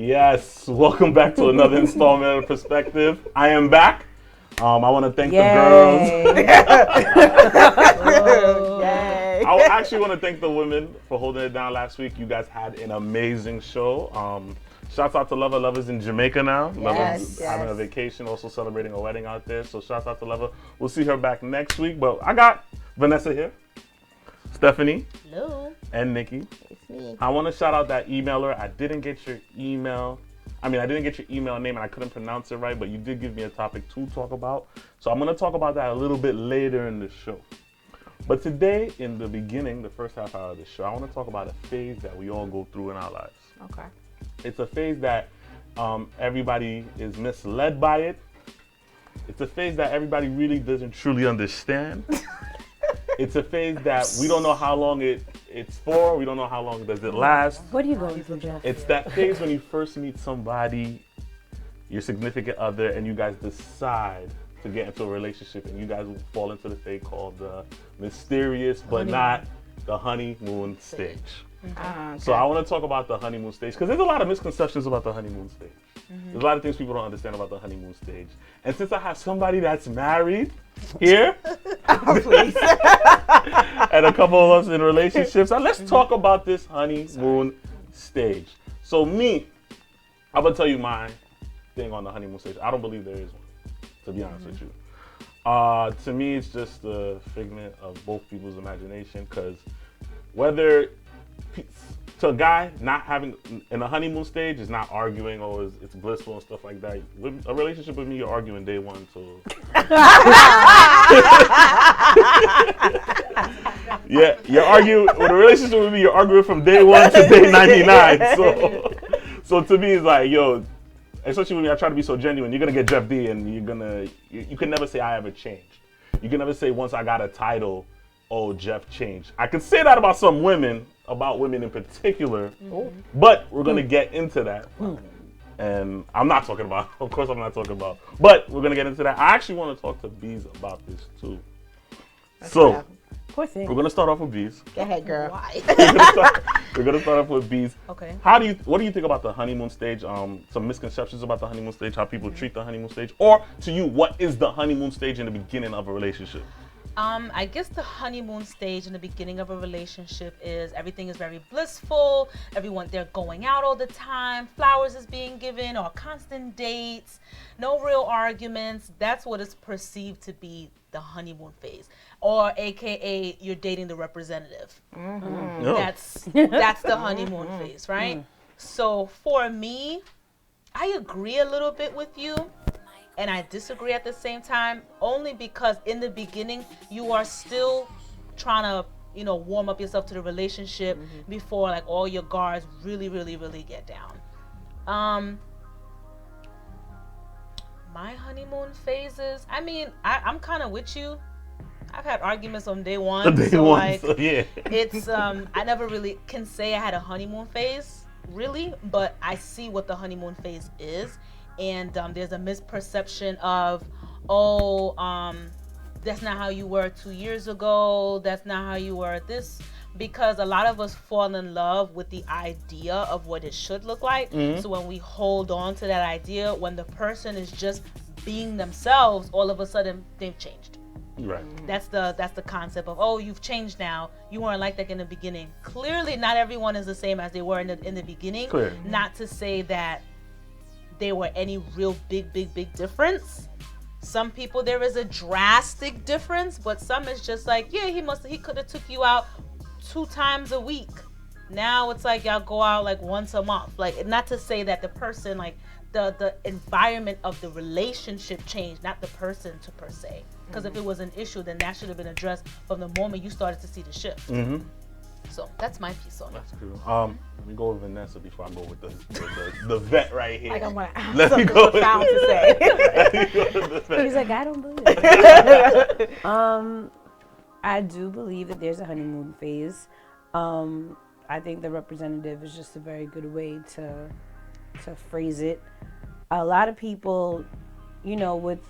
Yes, welcome back to another installment of Perspective. I am back. I want to thank the girls. Yay. I actually want to thank the women for holding it down last week. You guys had an amazing show. Shouts out to Leva. Leva's in Jamaica now. Leva's having a vacation, also celebrating a wedding out there. So shouts out to Leva. We'll see her back next week. But I got Vanessa here, Stephanie, hello, and Nikki. It's me. I want to shout out that emailer. I didn't get your email. I didn't get your email name and I couldn't pronounce it right, but you did give me a topic to talk about. So I'm going to talk about that a little bit later in the show. But today, in the beginning, the first half hour of the show, I want to talk about a phase that we all go through in our lives. Okay. It's a phase that everybody is misled by it. It's a phase that everybody really doesn't truly understand. It's a phase that we don't know how long it's for. We don't know how long does it last. What are you going through, Jeff? It's that phase when you first meet somebody, your significant other, and you guys decide to get into a relationship, and you guys will fall into the phase called the mysterious but not the honeymoon stage. Okay. So I want to talk about the honeymoon stage because there's a lot of misconceptions about the honeymoon stage. There's a lot of things people don't understand about the honeymoon stage. And since I have somebody that's married here, Please. and a couple of us in relationships, let's talk about this honeymoon stage. So me, I'm gonna tell you my thing on the honeymoon stage. I don't believe there is one, to be honest with you. To me, it's just a figment of both people's imagination because whether to a guy not having in the honeymoon stage is not arguing or it's blissful and stuff like that. With a relationship with me, you're arguing day one to yeah, you're arguing with a relationship with me. You're arguing from day one to day 99. So to me, it's like, yo, especially when I try to be so genuine, you're gonna get Jeff D, and you can never say I ever changed. You can never say once I got a title, oh, Jeff changed. I could say that about some women, about women in particular, but we're gonna get into that. And I'm not talking about, of course I'm not talking about, but we're gonna get into that. I actually want to talk to Bees about this too. So Poor thing. we're gonna start off with Bees. Go ahead, girl. why? We're gonna start off with Bees. Okay. What do you think about the honeymoon stage? Some misconceptions about the honeymoon stage, how people treat the honeymoon stage, or to you, what is the honeymoon stage in the beginning of a relationship? I guess the honeymoon stage in the beginning of a relationship is everything is very blissful. They're going out all the time. Flowers is being given or constant dates. No real arguments. That's what is perceived to be the honeymoon phase, or AKA you're dating the representative. No. That's the honeymoon phase, right? So for me, I agree a little bit with you. And I disagree at the same time, only because in the beginning, you are still trying to, warm up yourself to the relationship before like all your guards really, really, really get down. My honeymoon phases, I'm kind of with you. I've had arguments on day one. It's, I never really can say I had a honeymoon phase, really, but I see what the honeymoon phase is. And there's a misperception of, that's not how you were 2 years ago. That's not how you were this. Because a lot of us fall in love with the idea of what it should look like. So when we hold on to that idea, when the person is just being themselves, all of a sudden they've changed. Right. That's the concept of, you've changed now. You weren't like that in the beginning. Clearly, not everyone is the same as they were in the beginning. Clear. Not to say that there were any real big difference. Some people there is a drastic difference, but some is just like, yeah, he could have took you out 2 times a week. Now it's like y'all go out like once a month. Like, not to say that the person, like the environment of the relationship changed, not the person to per se. Because if it was an issue, then that should have been addressed from the moment you started to see the shift. So that's my piece on it. That's cool. Let me go with Vanessa before I go with the vet right here. Like I'm gonna have Let me something go profound to say. Let me go with the vet. He's like, I don't believe it. I do believe that there's a honeymoon phase. I think the representative is just a very good way to phrase it. A lot of people, with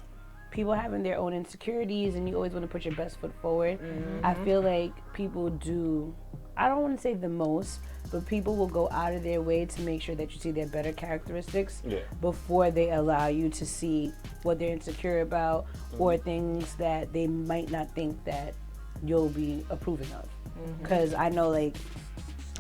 people having their own insecurities and you always want to put your best foot forward, I feel like people do I don't want to say the most, but people will go out of their way to make sure that you see their better characteristics before they allow you to see what they're insecure about or things that they might not think that you'll be approving of. Because I know, like,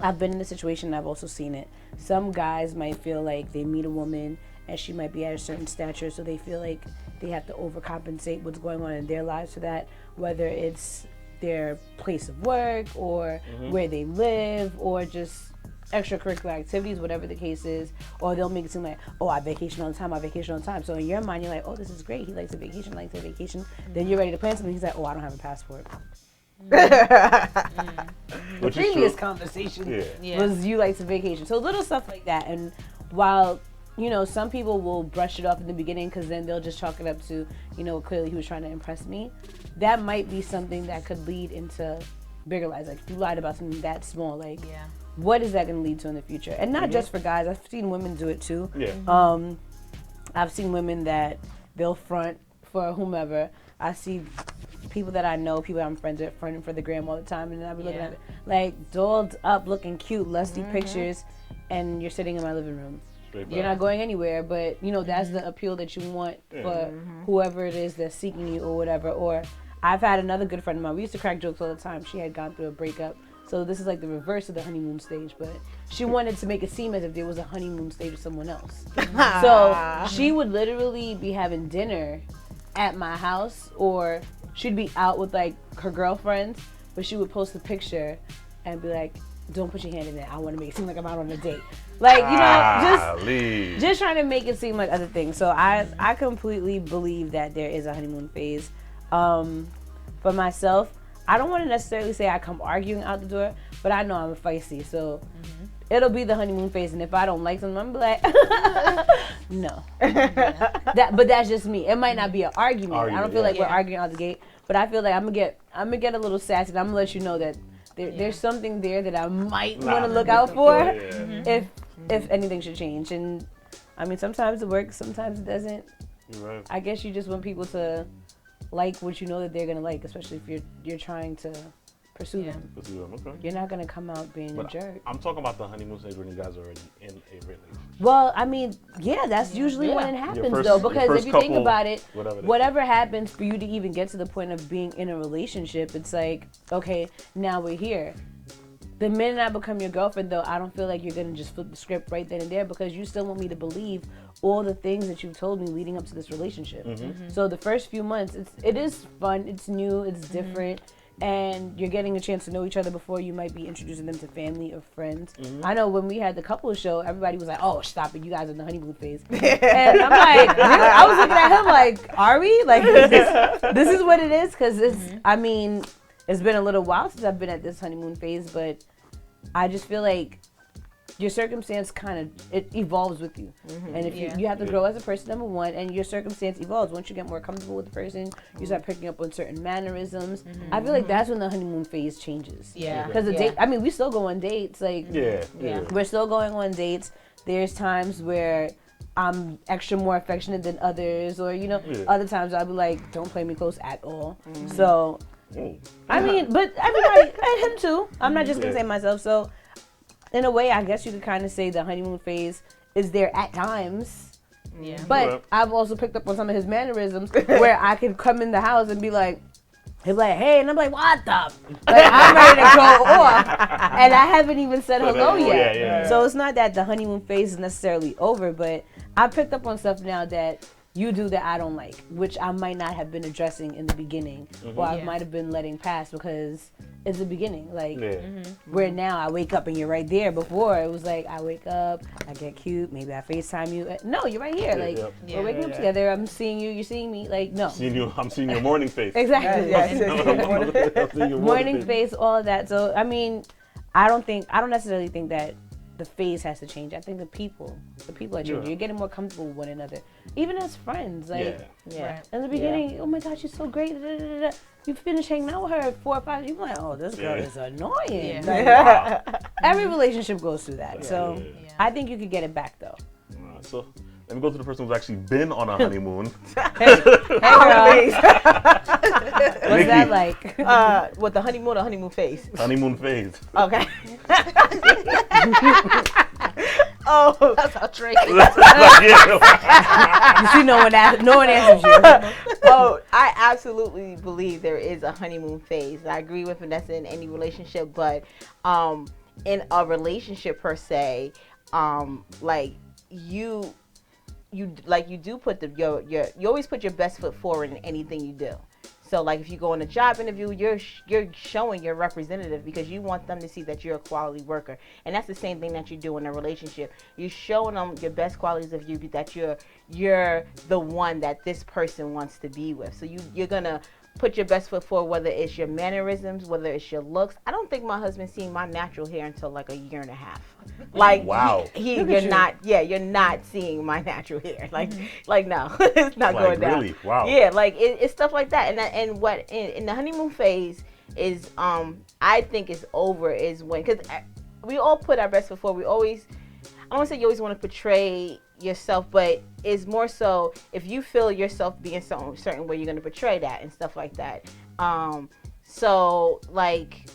I've been in a situation and I've also seen it. Some guys might feel like they meet a woman and she might be at a certain stature, so they feel like they have to overcompensate what's going on in their lives for that, whether it's their place of work or where they live or just extracurricular activities, whatever the case is. Or they'll make it seem like, oh, I vacation all the time, I vacation all the time. So in your mind, you're like, oh, this is great. He likes a vacation, likes a vacation. Then you're ready to plan something. He's like, oh, I don't have a passport. The previous conversation was you like to vacation. So little stuff like that. And while, you know, some people will brush it off in the beginning because then they'll just chalk it up to, you know, clearly he was trying to impress me. That might be something that could lead into bigger lies. Like, if you lied about something that small, like, what is that going to lead to in the future? And not just for guys. I've seen women do it too. I've seen women that they'll front for whomever. I see people that I know, people I'm friends with, fronting for the gram all the time, and then I'll be looking at it, like, dolled up, looking cute, lusty pictures, and you're sitting in my living room. You're not going anywhere, but, you know, that's the appeal that you want for whoever it is that's seeking you or whatever. Or I've had another good friend of mine. We used to crack jokes all the time. She had gone through a breakup. So this is like the reverse of the honeymoon stage, but she wanted to make it seem as if there was a honeymoon stage with someone else. So she would literally be having dinner at my house, or she'd be out with like her girlfriends, but she would post a picture and be like, don't put your hand in it. I want to make it seem like I'm out on a date. Like, you know, just trying to make it seem like other things. So I completely believe that there is a honeymoon phase. For myself, I don't want to necessarily say I come arguing out the door, but I know I'm feisty. So it'll be the honeymoon phase. And if I don't like something, I'm going to be like, no. But that's just me. It might not be an argument. I don't feel like we're arguing out the gate, but I feel like I'm going to get a little sassy. And I'm going to let you know that there's something there that I might want to look out for if anything should change. And I mean, sometimes it works, sometimes it doesn't. Right. I guess you just want people to like what you know that they're gonna like, especially if you're trying to pursue them. Okay. You're not gonna come out being a jerk. I'm talking about the honeymoon stage when you guys are already in a relationship. Well, I mean, that's usually when it happens, though, because if you think about it, whatever happens for you to even get to the point of being in a relationship, it's like, okay, now we're here. The minute I become your girlfriend, though, I don't feel like you're going to just flip the script right then and there, because you still want me to believe all the things that you've told me leading up to this relationship. So the first few months, it is fun, it's new, it's different, and you're getting a chance to know each other before you might be introducing them to family or friends. I know when we had the couple show, everybody was like, oh, stop it, you guys are in the honeymoon phase. And I'm like, I was looking at him like, are we? Like, this is what it is? Because I mean, it's been a little while since I've been at this honeymoon phase, but I just feel like your circumstance it evolves with you. And if you have to grow as a person, number one, and your circumstance evolves. Once you get more comfortable with the person, you start picking up on certain mannerisms. I feel like that's when the honeymoon phase changes. Because the date, I mean, we still go on dates. Like, we're still going on dates. There's times where I'm extra more affectionate than others, or, you know, other times I'll be like, don't play me close at all. So, I mean, but everybody, and him too. I'm not just going to say myself. So, in a way, I guess you could kind of say the honeymoon phase is there at times. But I've also picked up on some of his mannerisms where I could come in the house and be like, he'd be like, hey, and I'm like, what the? Like, I'm ready to go off, and I haven't even said hello yet. So it's not that the honeymoon phase is necessarily over, but I picked up on stuff now that you do that I don't like, which I might not have been addressing in the beginning, or I might have been letting pass because it's the beginning. Like, where now I wake up and you're right there. Before, it was like, I wake up, I get cute, maybe I FaceTime you. No, you're right here. Like, we're waking up together, I'm seeing you, you're seeing me. Like, no. I'm seeing your morning face. Exactly. Morning face, all of that. So, I mean, I don't necessarily think that the phase has to change. I think the people are changing. You're getting more comfortable with one another, even as friends. Like, in the beginning, oh my gosh, she's so great. You finish hanging out with her 4 or 5. You're like, oh, this girl is annoying. Like, every relationship goes through that. So I think you could get it back though. So Let me go to the person who's actually been on a honeymoon. Hey, girl. Please. What's Nikki. that like? What, the honeymoon or honeymoon phase? Honeymoon phase. Okay. Oh, That's how Drake. Yeah. You see, no one answers you. oh, I absolutely believe there is a honeymoon phase. I agree with Vanessa in any relationship, but in a relationship per se, like you do put you always put your best foot forward in anything you do. So like if you go on a job interview, you're showing your representative because you want them to see that you're a quality worker. And that's the same thing that you do in a relationship. You're showing them your best qualities of you, that you're the one that this person wants to be with. So you're gonna put your best foot forward, whether it's your mannerisms, whether it's your looks. I don't think my husband seen my natural hair until like a year and a half. Like Wow. you're not seeing my natural hair. Like no, it's not Like, going down. really? Wow. Yeah, like it's stuff like that. And what in the honeymoon phase is I think is over is when, because we all put our best foot forward. We always, I don't want to say you always want to portray yourself, but it's more so if you feel yourself being certain way, you're going to portray that and stuff like that. So like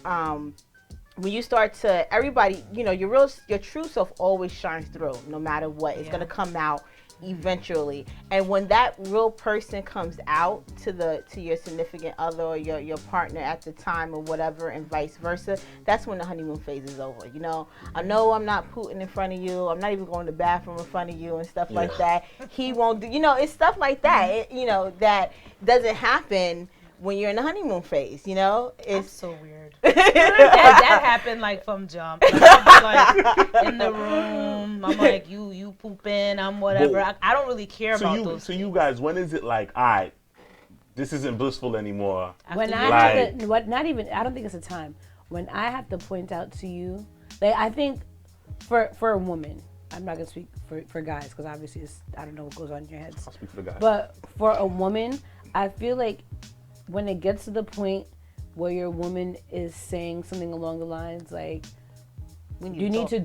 when you start to, everybody, you know, your true self always shines through no matter what. It's going to come out eventually. And when that real person comes out to your significant other or your partner at the time or whatever, and vice versa, that's when the honeymoon phase is over. You know, I know I'm not pooting in front of you, I'm not even going to the bathroom in front of you and stuff like that. He won't do, you know, it's stuff like that. You know, that doesn't happen when you're in the honeymoon phase, you know? It's so weird. that happened like from jump. Like, I'll be like in the room. I'm like, you pooping, I'm whatever. Well, I don't really care about those. So you guys, when is it like, all right, this isn't blissful anymore? When After I you- have to, not even, I don't think it's a time. When I have to point out to you, like I think for a woman, I'm not gonna speak for guys because obviously I don't know what goes on in your heads. I'll speak for the guys. But for a woman, I feel like when it gets to the point where your woman is saying something along the lines like, we need we need to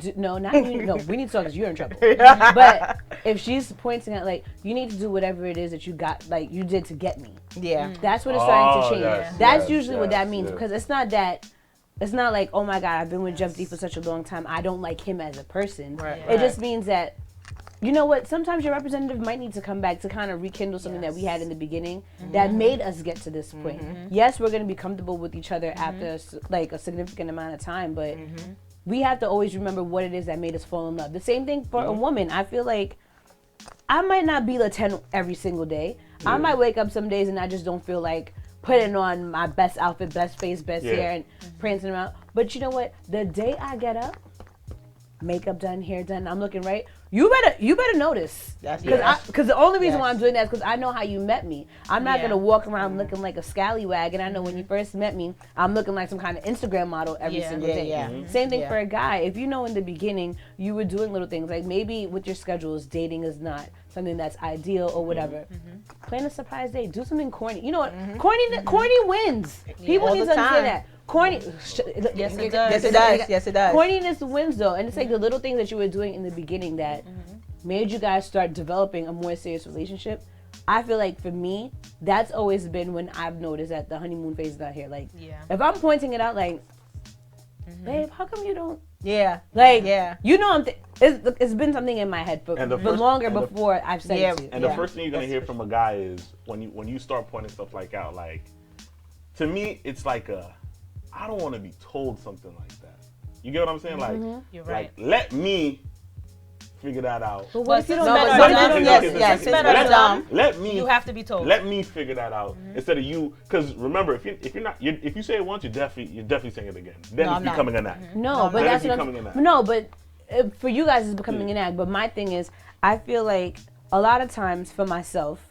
talk because you're in trouble. But if she's pointing out like, you need to do whatever it is that you got, like you did to get me. Yeah. That's what it's starting to change. Yes, That's yes, usually what that yes, means yes. because it's not like, oh my God, I've been with Jeff D for such a long time, I don't like him as a person. Right. It just means that, you know what, sometimes your representative might need to come back to kind of rekindle something that we had in the beginning that made us get to this point. Yes, we're going to be comfortable with each other after like a significant amount of time, but we have to always remember what it is that made us fall in love. The same thing for a woman. I feel like I might not be the 10 every single day. I might wake up some days and I just don't feel like putting on my best outfit, best face, best hair, and prancing around. But you know what? The day I get up, makeup done, hair done, I'm looking right. You better notice. Because the only reason why I'm doing that is because I know how you met me. I'm not gonna walk around looking like a scallywag, and I know when you first met me, I'm looking like some kind of Instagram model every single day. Same thing for a guy. If you know in the beginning you were doing little things like maybe with your schedules, dating is not something that's ideal or whatever. Plan a surprise date. Do something corny. You know what? Corny wins. People All need the to understand time. that. Corny. Yes, it does. Yes, it does. Yes, it does. Corniness wins though, and it's like the little things that you were doing in the beginning that made you guys start developing a more serious relationship. I feel like for me, that's always been when I've noticed that the honeymoon phase is not here. Like, if I'm pointing it out, like, babe, how come you don't? Like, you know, it's been something in my head for longer before I've said it to you. And the first thing you're gonna hear from a guy is when you start pointing stuff like out, like, to me, it's like I don't want to be told something like that. You get what I'm saying? Like, You're right. like let me figure that out. But what if you don't No, know? but What if you some don't men know? are dumb. Men are dumb. Let me. You have to be told. Let me figure that out instead of you. Because remember, if you say it once, you're definitely saying it again. Then No, it's I'm not. becoming an act. No, but Then that's it's what becoming an act. No, but for you guys, it's becoming an act. But my thing is, I feel like a lot of times for myself,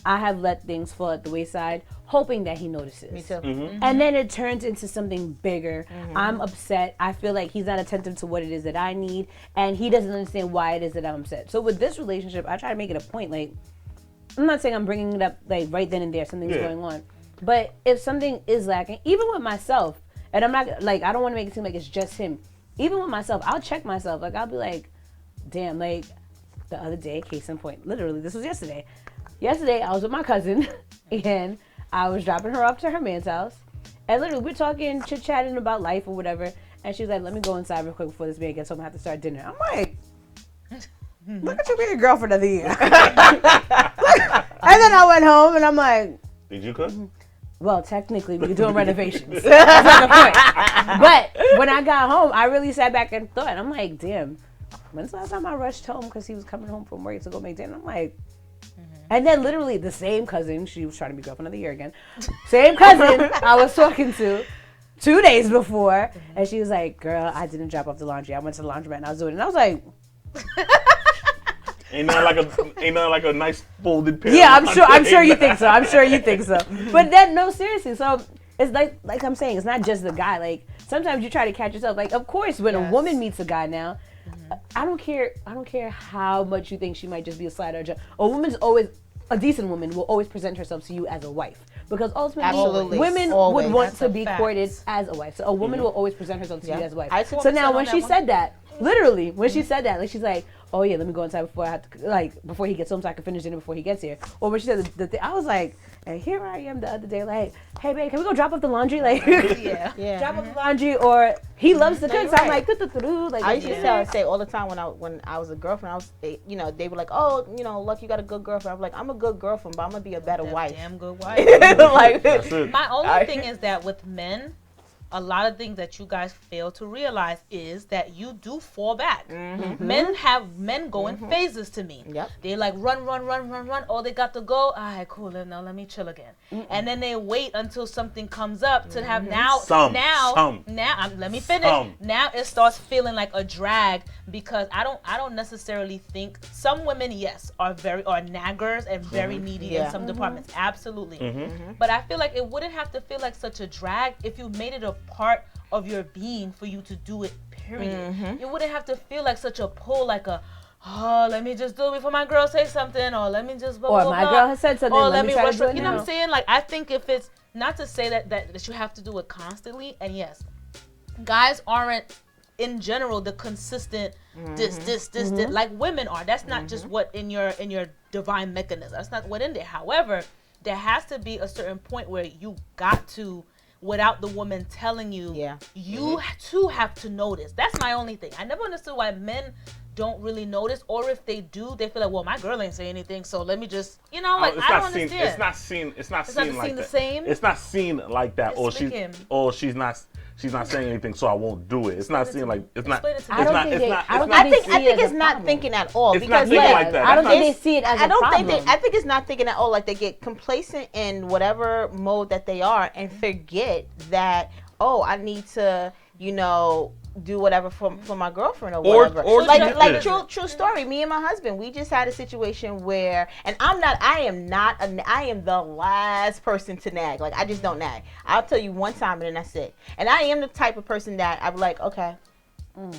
I have let things fall at the wayside, hoping that he notices. Me too. And then it turns into something bigger. I'm upset. I feel like he's not attentive to what it is that I need, and he doesn't understand why it is that I'm upset. So with this relationship, I try to make it a point. Like, I'm not saying I'm bringing it up like right then and there. Something's going on, but if something is lacking, even with myself, and I'm not like I don't want to make it seem like it's just him. Even with myself, I'll check myself. Like I'll be like, damn, like the other day, case in point, literally, this was yesterday. Yesterday, I was with my cousin, and I was dropping her off to her man's house. And literally, we're talking, chit-chatting about life or whatever. And she was like, let me go inside real quick before this man gets home. I have to start dinner. I'm like, look at you being a girlfriend of the year. And then I went home, and I'm like, did you cook? well, technically, we're doing renovations. That's not the point. But when I got home, I really sat back and thought. I'm like, damn, when's the last time I rushed home because he was coming home from work to go make dinner? I'm like, and then literally the same cousin, she was trying to be girlfriend of the year again, same cousin I was talking to 2 days before, and she was like, girl, I didn't drop off the laundry. I went to the laundromat and I was doing it. And I was like, Ain't nothing like a nice folded pair. yeah, I'm sure you think so. I'm sure you think so. But then, no, seriously. So it's like I'm saying, it's not just the guy. Like sometimes you try to catch yourself. Like, of course, when a woman meets a guy now, I don't care how much you think she might just be a slider. A decent woman will always present herself to you as a wife. Because ultimately, women would want to be courted as a wife. So a woman will always present herself to you as a wife. So now when she said that, literally, when she said that, like she's like, oh yeah, let me go inside before he gets home so I can finish dinner before he gets here. Or when she said the thing, I was like, and here I am the other day, like, hey babe, can we go drop off the laundry? Like, drop off the laundry. Or he loves to cook, so I'm like, like I used to say all the time when I was a girlfriend, they were like, oh, look, you got a good girlfriend. I'm like, I'm a good girlfriend, but I'm gonna be a better wife. Damn good wife. Like, my only thing is that with men, a lot of things that you guys fail to realize is that you do fall back. Men go in phases to me. Yep. They like run. Oh, they got to go. All right, cool. Now let me chill again. And then they wait until something comes up to have let me finish. Now it starts feeling like a drag because I don't necessarily think some women, yes, are naggers and very needy in some departments. Absolutely. But I feel like it wouldn't have to feel like such a drag if you made it a part of your being for you to do it, period. You wouldn't have to feel like such a pull, like let me just do it before my girl say something, or let me just blah, or blah, my blah. girl has said something, or let me rush. you know what I'm saying? Like, I think if it's not to say that you have to do it constantly, and yes, guys aren't in general the consistent this like women are. That's not just what in your divine mechanism. That's not what in there. However, there has to be a certain point where you got to, without the woman telling you, you too have to notice. That's my only thing. I never understood why men don't really notice, or if they do, they feel like, well, my girl ain't saying anything, so let me just, I don't understand. It's not seen like that. Same? It's not seen like that. She's not saying anything, so I won't do it. It's not seen like it's not. I think it's not thinking at all. It's not thinking like that. I don't think they see it as a problem. I think it's not thinking at all. Like, they get complacent in whatever mode that they are and forget that, I need to, do whatever for my girlfriend or whatever. Like true story. Me and my husband, we just had a situation where, and I am the last person to nag. Like, I just don't nag. I'll tell you one time and then that's it. And I am the type of person that I'm like, okay. All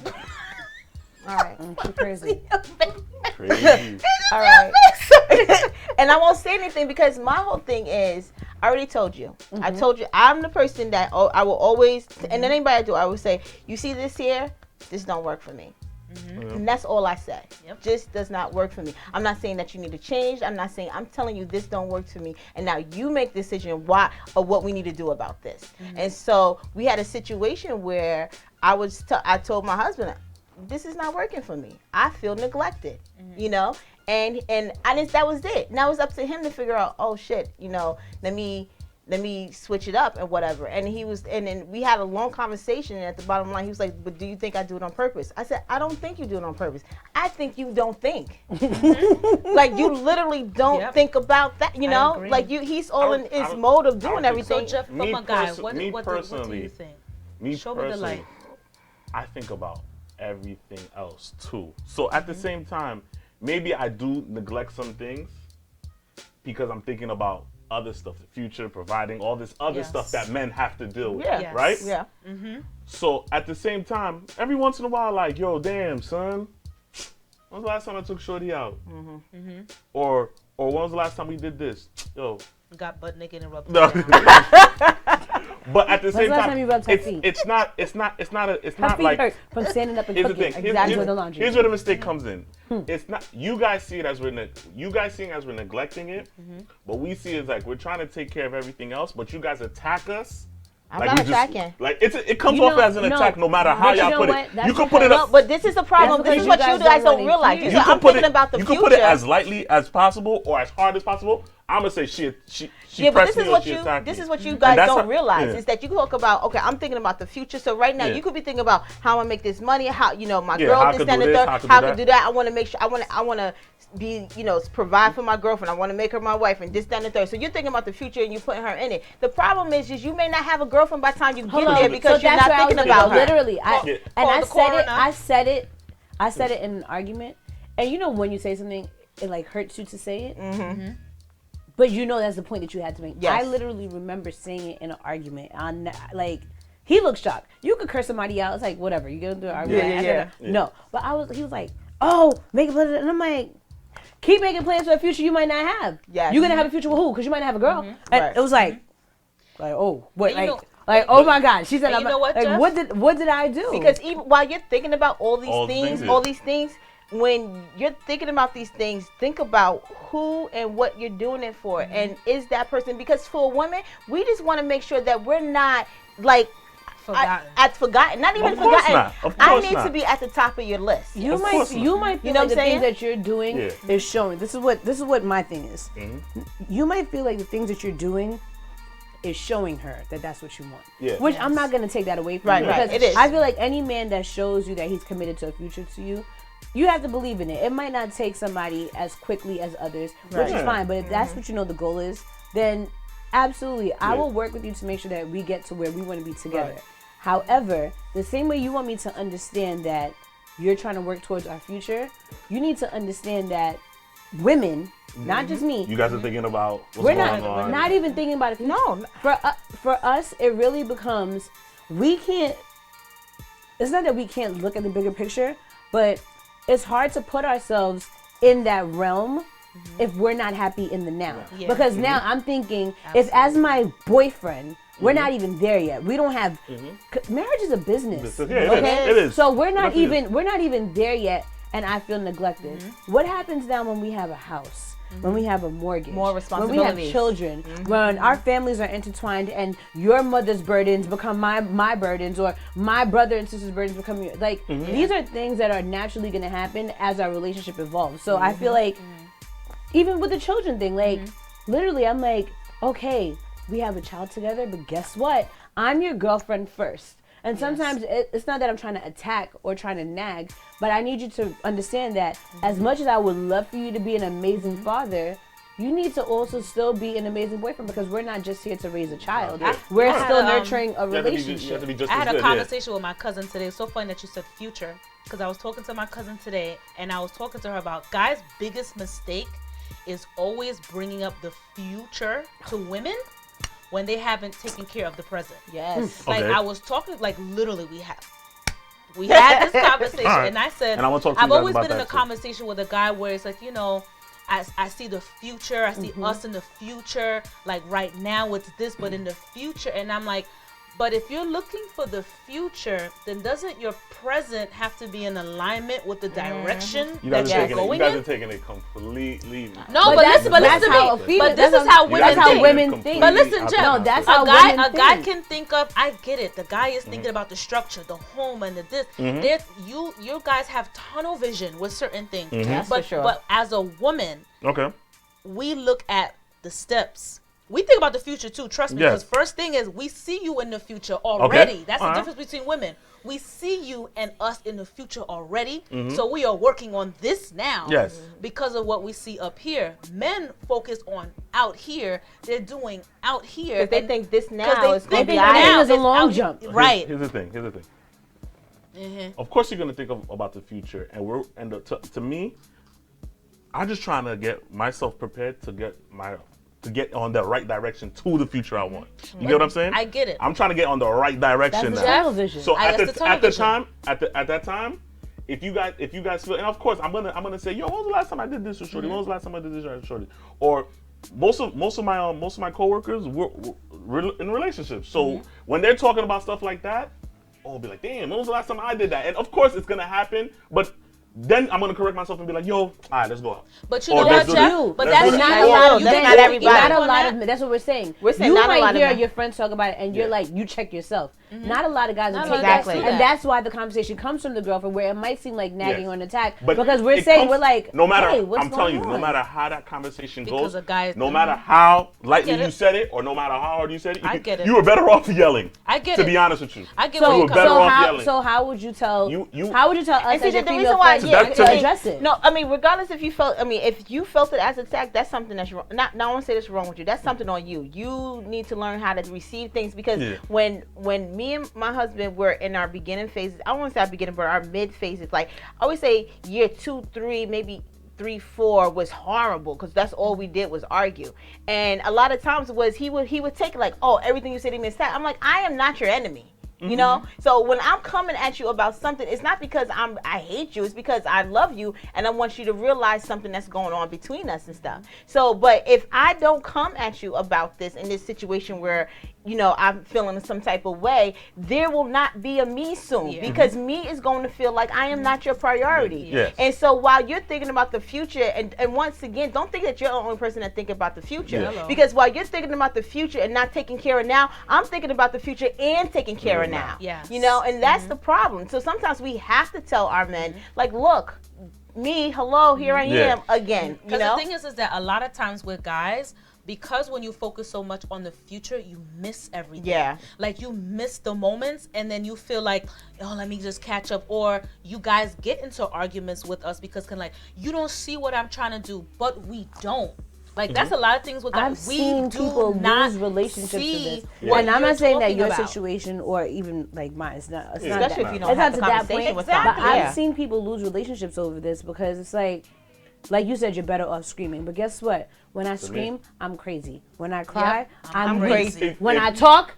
right. Too crazy. Crazy. All right. And I won't say anything because my whole thing is, I already told you. I told you I'm the person that I will always, and then anybody I do, I would say, you see this here? This don't work for me. And that's all I say. Just does not work for me. I'm not saying that you need to change. I'm telling you this don't work for me. And now you make the decision what we need to do about this. And so we had a situation where I told my husband, this is not working for me. I feel neglected, and that was it. Now it's up to him to figure out, oh shit, let me switch it up and whatever. And then we had a long conversation, and at the bottom line, he was like, but do you think I do it on purpose? I said, I don't think you do it on purpose. I think you don't think. Like, you literally don't think about that, like he's all in his mode of doing everything. So Jeff, from a guy, what do you think? Show me the light. I think about everything else too. So at the same time, maybe I do neglect some things because I'm thinking about other stuff, the future, providing all this other stuff that men have to deal with, right? Yeah. So at the same time, every once in a while, like, yo, damn, son, when's the last time I took Shorty out? Or when was the last time we did this? Yo. Got butt naked and rubbed. No. But at the same the last time, time you rubbed her feet? it's not Her feet like. hurt from standing up and Here's the cooking. thing. Exactly what the laundry. Here's where the mistake comes in. It's not you guys see it as we're neglecting it, but we see it as like we're trying to take care of everything else, but you guys attack us. I'm Like not we just- attacking. Like it comes You off know- as an attack no matter how but you y'all know put what? it. That's You can put it No, up. but this is the problem. That's This is because what you you guys guys don't don't wanna realize. hear You it. said, I'm thinking about the you future. can put it as lightly as possible or as hard as possible. I'm gonna say she Yeah, but pressed me or she attacked this me. is what you And guys that's don't how- realize yeah. is that you talk about, okay, I'm thinking about the future. So right now Yeah. you could be thinking about how I make this money, how my Yeah, girl how I this, could that, do and the this, third, how I could how do I could that. do that. I want to make sure I want to be provide for my girlfriend. I want to make her my wife and this, that, and the third. So you're thinking about the future and you're putting her in it. The problem is you may not have a girlfriend by the time you get there because you're not thinking about her. Literally, Yeah. and Call I the said it. coroner. I said it in an argument. And when you say something, it like hurts you to say it. Mm-hmm. But that's the point that you had to make. Yes. I literally remember saying it in an argument. He looked shocked. You could curse somebody out. It's like whatever. You get into an argument. Yeah. No, but he was like, oh, make a plan, and I'm like, keep making plans for a future you might not have. Yes. You're gonna have a future with who? Because you might not have a girl. And Right. it was like oh, what? And you Oh my God. She said, and you know what, Jeff? what did I do? Because even while you're thinking about all these things, yeah. when you're thinking about these things, think about who and what you're doing it for, and is that person? Because for women, we just want to make sure that we're not like Forgotten. not even Of course forgotten. not. Of I course need not. to be at the top of your list. You Of might course not. feel You know like what the I'm things saying? that you're doing Yeah. is showing. This is what my thing is. You might feel like the things that you're doing is showing her that that's what you want. Yeah. Which I'm not gonna take that away from Right, you. right. Because It is. I feel like any man that shows you that he's committed to a future to you, you have to believe in it. It might not take somebody as quickly as others, which Right. is fine. But if that's what the goal is, then absolutely, I will work with you to make sure that we get to where we want to be together. Right. However, the same way you want me to understand that you're trying to work towards our future, you need to understand that women, not just me, You guys are thinking about what's we're going on. not even thinking about it. No. For us, it really becomes we can't. It's not that we can't look at the bigger picture, but it's hard to put ourselves in that realm if we're not happy in the now. Yeah. Because now I'm thinking, if as my boyfriend, we're not even there yet. We don't have marriage is a business. Yeah, it is. So we're not Definitely even there yet, and I feel neglected. What happens now when we have a house? When we have a mortgage, More when we responsibilities. have children, when our families are intertwined, and your mother's burdens become my burdens, or my brother and sister's burdens become your these are things that are naturally going to happen as our relationship evolves. So I feel like even with the children thing, literally, I'm like, okay, we have a child together, but guess what? I'm your girlfriend first. And sometimes it's not that I'm trying to attack or trying to nag, but I need you to understand that as much as I would love for you to be an amazing father, you need to also still be an amazing boyfriend, because we're not just here to raise a child. Yeah. We're I still had a, nurturing a You have to be relationship. just I as had a good, conversation with my cousin today. It's so funny that you said future, because I was talking to my cousin today, and I was talking to her about guys' biggest mistake is always bringing up the future to women when they haven't taken care of the present. Yes. Like Okay. I was talking, like literally we had this conversation, All right. and I said, And I wanna talk to you I've guys always about been in a that too. conversation with a guy where it's like, I see the future, I see us in the future, like right now it's this, but in the future, and I'm like, but if you're looking for the future, then doesn't your present have to be in alignment with the direction You that guys, you're are taking it, you going guys in? are taking it completely. No, but listen that's to how me. a female- But this that's is how You women guys are how taking think. it women completely think. But listen, out Jeff, the No, that's mouth. how a guy women think. can think of, I get it, the guy is thinking about the structure, the home, and the this. There, you guys have tunnel vision with certain things. That's but for sure. but as a woman, Okay. we look at the steps. We think about the future too, trust me, Yes. because first thing is we see you in the future already. That's the Alright. difference between women. We see you and us in the future already, so we are working on this now. Yes. Because of what we see up here. Men focus on out here. They're doing out here. Because they and- think this 'cause now is they going to be think all now right. is a it's long out- jump. Right. Here's the thing. Of course, you're gonna think about the future, and to me, I'm just trying to get myself prepared to get on the right direction to the future I want. You get what I'm saying? I get it. I'm trying to get on the right direction That's the now. tunnel vision. So That's the tunnel vision. at that time, if you guys feel, and of course I'm gonna say, yo, when was the last time I did this with Shorty? When was the last time I did this with Shorty? Or most of my coworkers were in relationships. So when they're talking about stuff like that, I'll be like, damn, when was the last time I did that? And of course it's gonna happen, but then I'm gonna correct myself and be like, yo, all right, let's go out. But you know what, Jeff? But that's not a lot of that's not everybody. Not a lot of that's what we're saying. We're saying you not might a lot hear of your friends talk about it, and you're like, you check yourself. Not a lot of guys will take Exactly. that, and that's why the conversation comes from the girlfriend, where it might seem like nagging or an attack, But because we're saying we're like, no matter, hey, what's I'm telling you, going no on? matter how that conversation goes, a guy, no matter how lightly get it. you said it, or no matter how hard you said it, I get it. you were better off yelling. I get to it. be honest with you. I get where you you were come better from. off yelling. So how would you tell? You- how would you tell us And see, as your the female reason why, friends yeah, to address it? No, I mean, regardless if you felt, if you felt it as an attack, that's something that's wrong. Not I won't say that's wrong with you. That's something on you. You need to learn how to receive things, because when me and my husband were in our beginning phases, I won't say our beginning, but our mid phases, like I always say year 2, 3, maybe 3, 4 was horrible, because that's all we did was argue. And a lot of times was he would take it like, oh, everything you said to me is that. I'm like, I am not your enemy. You know, so when I'm coming at you about something, it's not because I hate you. It's because I love you and I want you to realize something that's going on between us and stuff. So, but if I don't come at you about this in this situation where, you know, I'm feeling some type of way, there will not be a me soon, because me is going to feel like I am not your priority. Yes. And so while you're thinking about the future, and once again, don't think that you're the only person that think about the future, because while you're thinking about the future and not taking care of now, I'm thinking about the future and taking care of now. Yes. You know, and that's the problem. So sometimes we have to tell our men, like, look, me, hello, here I am again. You Because know? the thing is that a lot of times with guys, because when you focus so much on the future, you miss everything. Yeah. Like you miss the moments, and then you feel like, oh, let me just catch up. Or you guys get into arguments with us because kind of like, you don't see what I'm trying to do, but we don't. Like that's a lot of things with guys. I've seen people lose relationships to this, and I'm not saying that your situation or even like mine. It's not. It's not Especially that. if you don't It's have not the to that conversation point. with But somebody. I've seen people lose relationships over this, because it's like you said, you're better off screaming. But guess what? When I scream, I'm crazy. When I cry, I'm crazy. When I talk,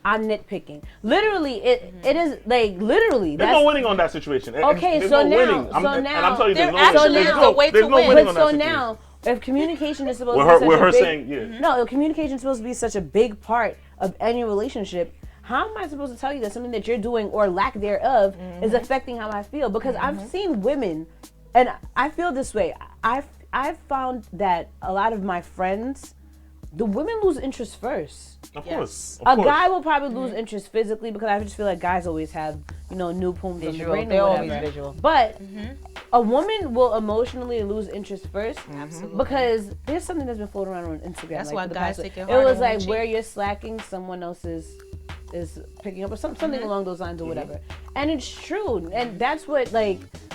I'm nitpicking. Literally, it is like literally. There's no winning on that situation. Okay, there's so no now, winning. so now, and I'm telling you, there there's actually no, is there's a no, way there's to no win. winning but on that so situation. now, if communication is supposed with to be such her a big, saying, no, if communication is supposed to be such a big part of any relationship, how am I supposed to tell you that something that you're doing or lack thereof is affecting how I feel? Because I've seen women, and I feel this way. I've found that a lot of my friends, the women lose interest first. Of course. A guy will probably lose interest physically, because I just feel like guys always have, new pooms on the brain They're or always whatever. visual. But a woman will emotionally lose interest first, because there's something that's been floating around on Instagram. That's like, why for the guys past take it week. harder It was when like they where cheat. you're slacking, someone else is picking up, or something along those lines or whatever. And it's true, and that's what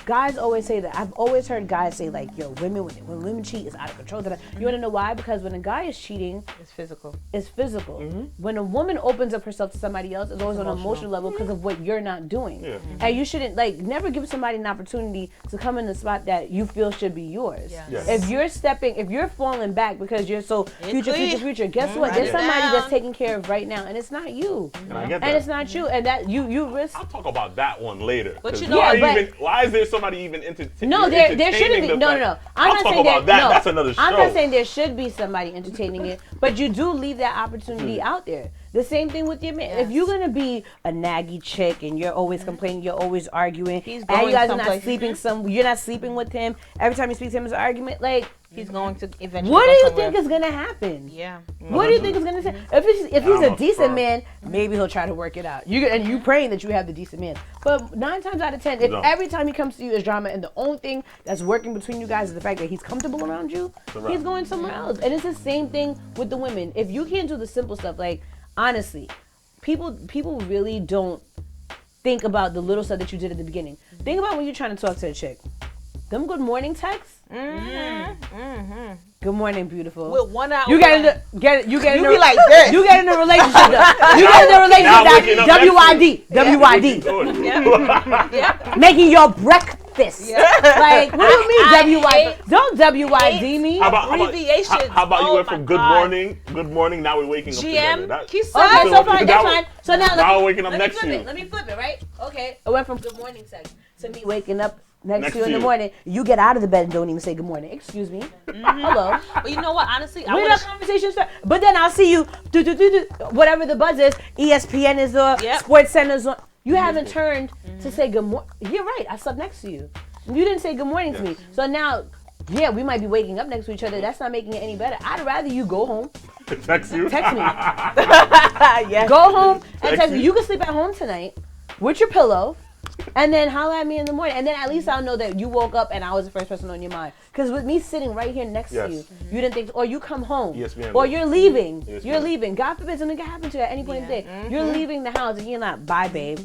guys always say. That I've always heard guys say yo, women when women cheat, it's out of control. You want to know why? Because when a guy is cheating, It's physical. it's physical. When a woman opens up herself to somebody else, it's always on an emotional level because of what you're not doing. Yeah. And you shouldn't never give somebody an opportunity to come in the spot that you feel should be yours. Yes. If you're falling back because you're so future, guess what? Write There's it somebody down. that's taking care of right now, and it's not you. And I get that. And it's not you, and that you risk. I'll talk about that one later. But 'cause you know- why is there somebody even entertaining? No, there shouldn't be. No. I'm I'll not talk saying about that. That's another show. I'm not saying there should be somebody entertaining it, but you do leave that opportunity out there. The same thing with your man. If you're gonna be a naggy chick and you're always complaining, you're always arguing, and going you guys are not someplace. sleeping you're not sleeping with him. Every time you speak to him, it's an argument. He's going to eventually. What do go you somewhere. think is gonna happen? Yeah. What do you think is gonna happen? If he's I'm a a decent firm. man, maybe he'll try to work it out. You praying that you have the decent man. But 9 times out of 10, if No. every time he comes to you is drama, and the only thing that's working between you guys is the fact that he's comfortable around you, he's going somewhere else. And it's the same thing with the women. If you can't do the simple stuff, honestly, people really don't think about the little stuff that you did at the beginning. Think about when you're trying to talk to a chick. Them good morning texts. Good morning, beautiful. With 1 hour. You get in the you get in You the be like this. You get in a relationship. You get in a Now waking relationship. up next WYD. Making your breakfast. What do you mean WYD? Don't WYD me. How about Abbreviations. how about you Oh went my from God. good morning, now we're waking up GM, together. Kisa. Okay, so fine, that's Now- fine. So now now we're waking up let me next flip to it. you. Let me flip it, right? Okay. I went from good morning sex to me waking up next to you in the morning. You get out of the bed and don't even say good morning. Excuse me. Hello. But you know what? Honestly, I Where would the conversation start? But then I'll see you, whatever the buzz is, ESPN is on, Sports Center's on. You haven't turned to say good morning. You're right. I slept next to you. You didn't say good morning to me. So now, yeah, we might be waking up next to each other. That's not making it any better. I'd rather you go home. Text you? Text me. Yes. Go home and text me. You can sleep at home tonight with your pillow. And then holler at me in the morning. And then at least I'll know that you woke up and I was the first person on your mind. Because with me sitting right here next to you, you didn't think, or you come home. Yes, ma'am. Or you're leaving. Yes, You're ma'am. leaving. God forbid something can happen to you at any point in the day. You're leaving the house and you're not, bye, babe.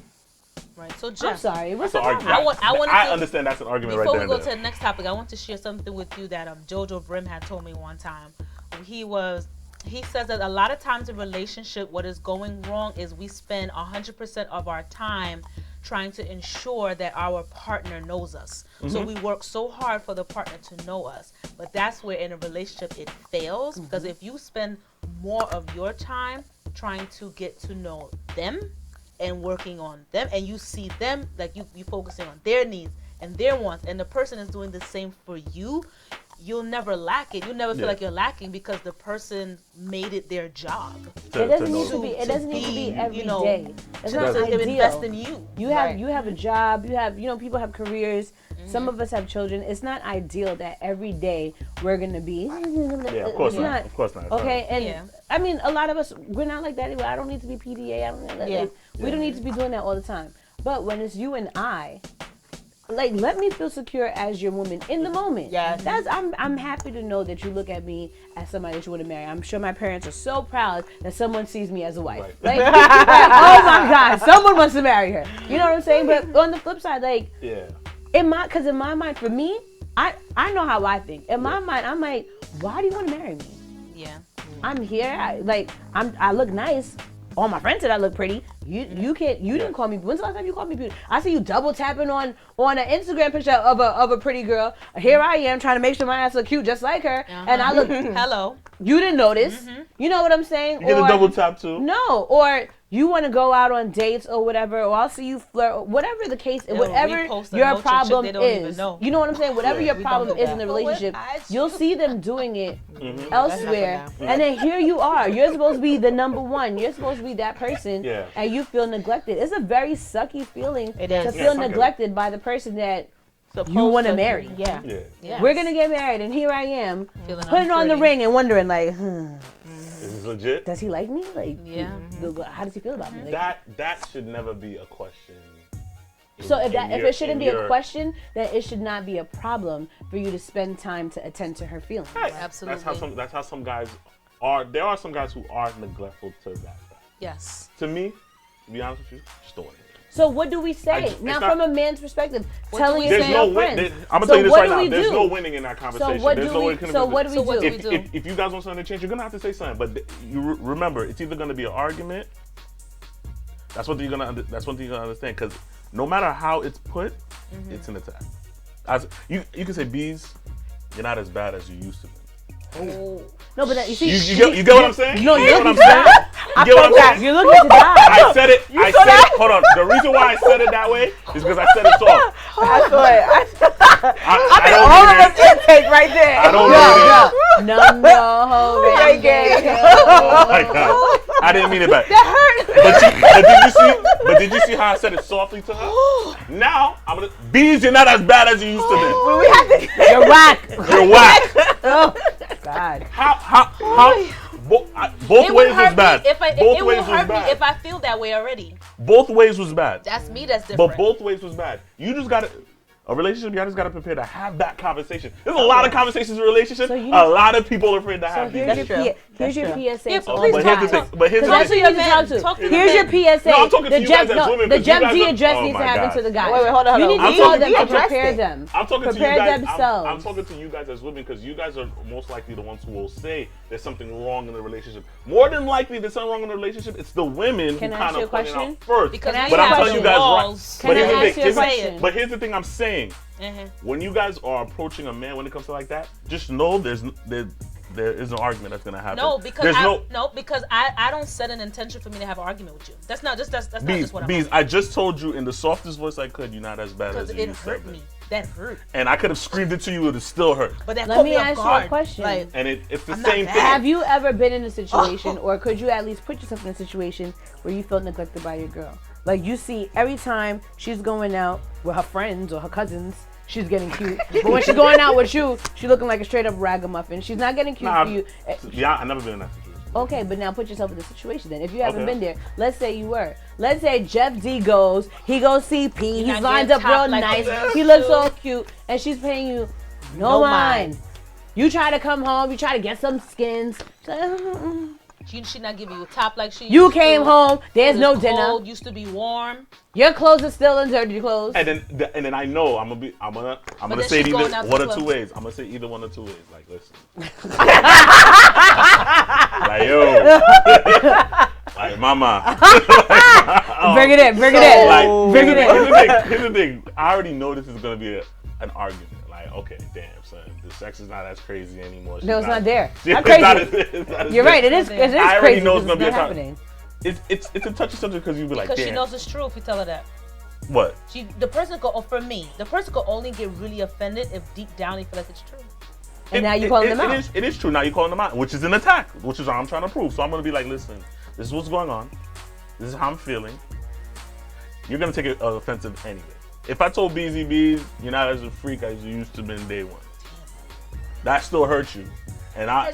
Right. So I'm Jeff, sorry. What's That's the an problem? argument. I I understand that's an argument before right we there. go to the next topic, I want to share something with you that Jojo Brim had told me one time. He says that a lot of times in relationship, what is going wrong is we spend 100% of our time trying to ensure that our partner knows us. So we work so hard for the partner to know us. But that's where in a relationship it fails, because if you spend more of your time trying to get to know them and working on them, and you see them, like you focusing on their needs and their wants, and the person is doing the same for you, you'll never lack it. You'll never feel like you're lacking because the person made it their job. It doesn't need to be. It doesn't need to be every day. It's not to ideal. invest in you. You have a job. You have people have careers. Some of us have children. It's not ideal that every day we're gonna be. Yeah, of course not. Of course not. Okay, and I mean, a lot of us, we're not like that anyway. I don't need to be PDA. We don't need to be doing that all the time. But when it's you and I, like, let me feel secure as your woman in the moment. Yeah. I'm happy to know that you look at me as somebody that you want to marry. I'm sure my parents are so proud that someone sees me as a wife. Right. Like, oh my God, someone wants to marry her. You know what I'm saying? But on the flip side, like, in my mind, for me, I know how I think. In my mind, I'm like, why do you want to marry me? Yeah. I'm here. I look nice. All my friends said I look pretty. You didn't call me. When's the last time you called me beautiful? I see you double tapping on an Instagram picture of a pretty girl. Here I am trying to make sure my ass look cute just like her, and I look. Hello. You didn't notice. You know what I'm saying? You get a double tap too. No, or you want to go out on dates or whatever, or I'll see you flirt, or whatever the case, whatever your problem is. You know what I'm saying? Whatever your problem is in the relationship, you'll see them doing it elsewhere, and then here you are. You're supposed to be the number one. You're supposed to be that person, and you feel neglected. It's a very sucky feeling to feel neglected by the person that you want to marry. Yeah. We're gonna get married, and here I am putting on the ring and wondering, like, Is this legit? does he like me? Like, how does he feel about me? Like, That should never be a question. So if it shouldn't be a question, then it should not be a problem for you to spend time to attend to her feelings. Right. Absolutely. That's how some guys are. There are some guys who are neglectful to that fact. Yes. To me, to be honest with you, just don't want to hear it. So what do we say now from a man's perspective? Telling do we your say? male friends. I'm gonna tell you this what right do now. we There's do? no winning in that conversation. So what There's do no we? winning. So what do we do? If you guys want something to change, you're gonna have to say something. But you remember, it's either gonna be an argument. That's what you're gonna understand. Because no matter how it's put, it's an attack. You can say, "Bees, you're not as bad as you used to be." No, but you see, You get what I'm saying? No, you get what I'm saying? saying? You get what I'm saying? You're looking to die. I said it. Hold on. The reason why I said it that way is because I said it soft. I saw it. I don't All mean of us intake right there. I don't mean it. No, Oh my God. I didn't mean it bad. That hurt. But did you see how I said it softly to her? Now Bees, you're not as bad as you used to be. When we have to. You're whack. You're whack. Oh God. How? Both ways was bad. Both ways was bad. If I feel that way already. Both ways was bad. That's me. That's different. But both ways was bad. You just gotta. A relationship, you just gotta prepare to have that conversation. There's a lot of conversations in a relationship. A lot of people are afraid to have these. Here's your PSA. Yeah, to please all But here's guys. the thing. But here's the That's who thing. you have to talk to. Here's your PSA. No, I'm talking to you guys as women, The because you Jeff guys D are- address oh needs to my happen God. to the guys. Wait, hold on. You need I'm to tell talking- them we to addressed prepare it. them. I'm talking to you Prepare guys. themselves. I'm talking to you guys as women because you guys are most likely the ones who will say there's something wrong in the relationship. More than likely, there's something wrong in the relationship. It's the women Can who I ask kind you a of point it question? out first. Because Can I But I'm ask telling you you- guys walls. right. Can I But ask you a question? But here's the thing I'm saying. When you guys are approaching a man when it comes to like that, just know there is no argument that's gonna happen. No, because there's I don't set an intention for me to have an argument with you. That's not just not just what I'm Bees, I just told you in the softest voice I could, you're not as bad as because you it hurt said me. That hurt. And I could have screamed it to you, it would still hurt. But that Let put me me off ask you guard. a question. Like, And it's the I'm not same bad. thing. Have you ever been in a situation, or could you at least put yourself in a situation where you felt neglected by your girl? Like you see every time she's going out with her friends or her cousins, she's getting cute. But when she's going out with you, she's looking like a straight up ragamuffin. She's not getting cute for you. Yeah, I've never been in that situation. Okay, but now put yourself in the situation then. If you haven't Okay. been there, let's say you were. Let's say Jeff D goes, he goes see P, he's not lined getting up real top like nice, this. he looks all cute, and she's paying you no No mind. mind. You try to come home, you try to get some skins. She's like, she not giving you a top like she You used came to. home, there's It no was dinner. cold, used to be warm. Your clothes are still in dirty clothes. And then I know I'm gonna then say it she's either going out to one or club. two ways. I'm gonna say either one or two ways. Like, listen. Like, yo. Like, mama. Bring it in, bring it in. Like, Bring it in. Here's the thing. I already know this is gonna be an argument. Like, okay, damn, son, the sex is not as crazy anymore. No, it's not there. She's Not crazy. it's not as You're big. right, it is I already crazy know it's because gonna be it's a not time. happening. It's a touchy subject because you'll be like, Because she damn. knows it's true if you tell her that. What? The person could only get really offended if deep down they feel like it's true. And now you calling them out. It is true. Now you're calling them out, which is an attack, which is what I'm trying to prove. So I'm going to be like, listen, this is what's going on. This is how I'm feeling. You're going to take it offensive anyway. If I told BZBs, you're not as a freak as you used to be in day one, that still hurts you. And I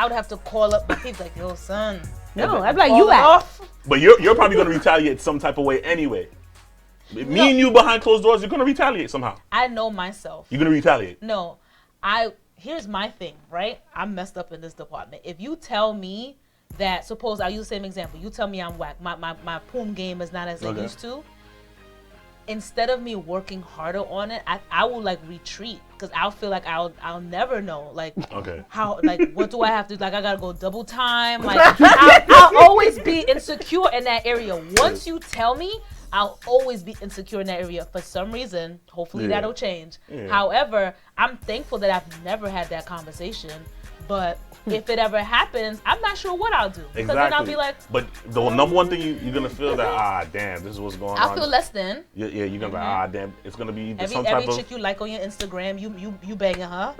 would have to call up the people like, yo, son. No, I'd be like, you at. off. But you're probably going to retaliate some type of way anyway. Me and you behind closed doors, you're going to retaliate somehow. I know myself. You're going to retaliate. No, here's my thing, right? I'm messed up in this department. If you tell me that, suppose I'll use the same example. You tell me I'm whack. My poom game is not as it used to. Instead of me working harder on it, I will like retreat because I'll feel like I'll never know like how like what do I have to like I gotta go double time like I'll always be insecure in that area. Once you tell me, I'll always be insecure in that area for some reason. Hopefully that'll change. Yeah. However, I'm thankful that I've never had that conversation. But if it ever happens, I'm not sure what I'll do. Because then I'll be like, but the number one thing you're gonna feel that damn, this is what's going on. I'll feel less than. Yeah, you're gonna be like, damn, it's gonna be some Every type of chick you like on your Instagram, you banging her.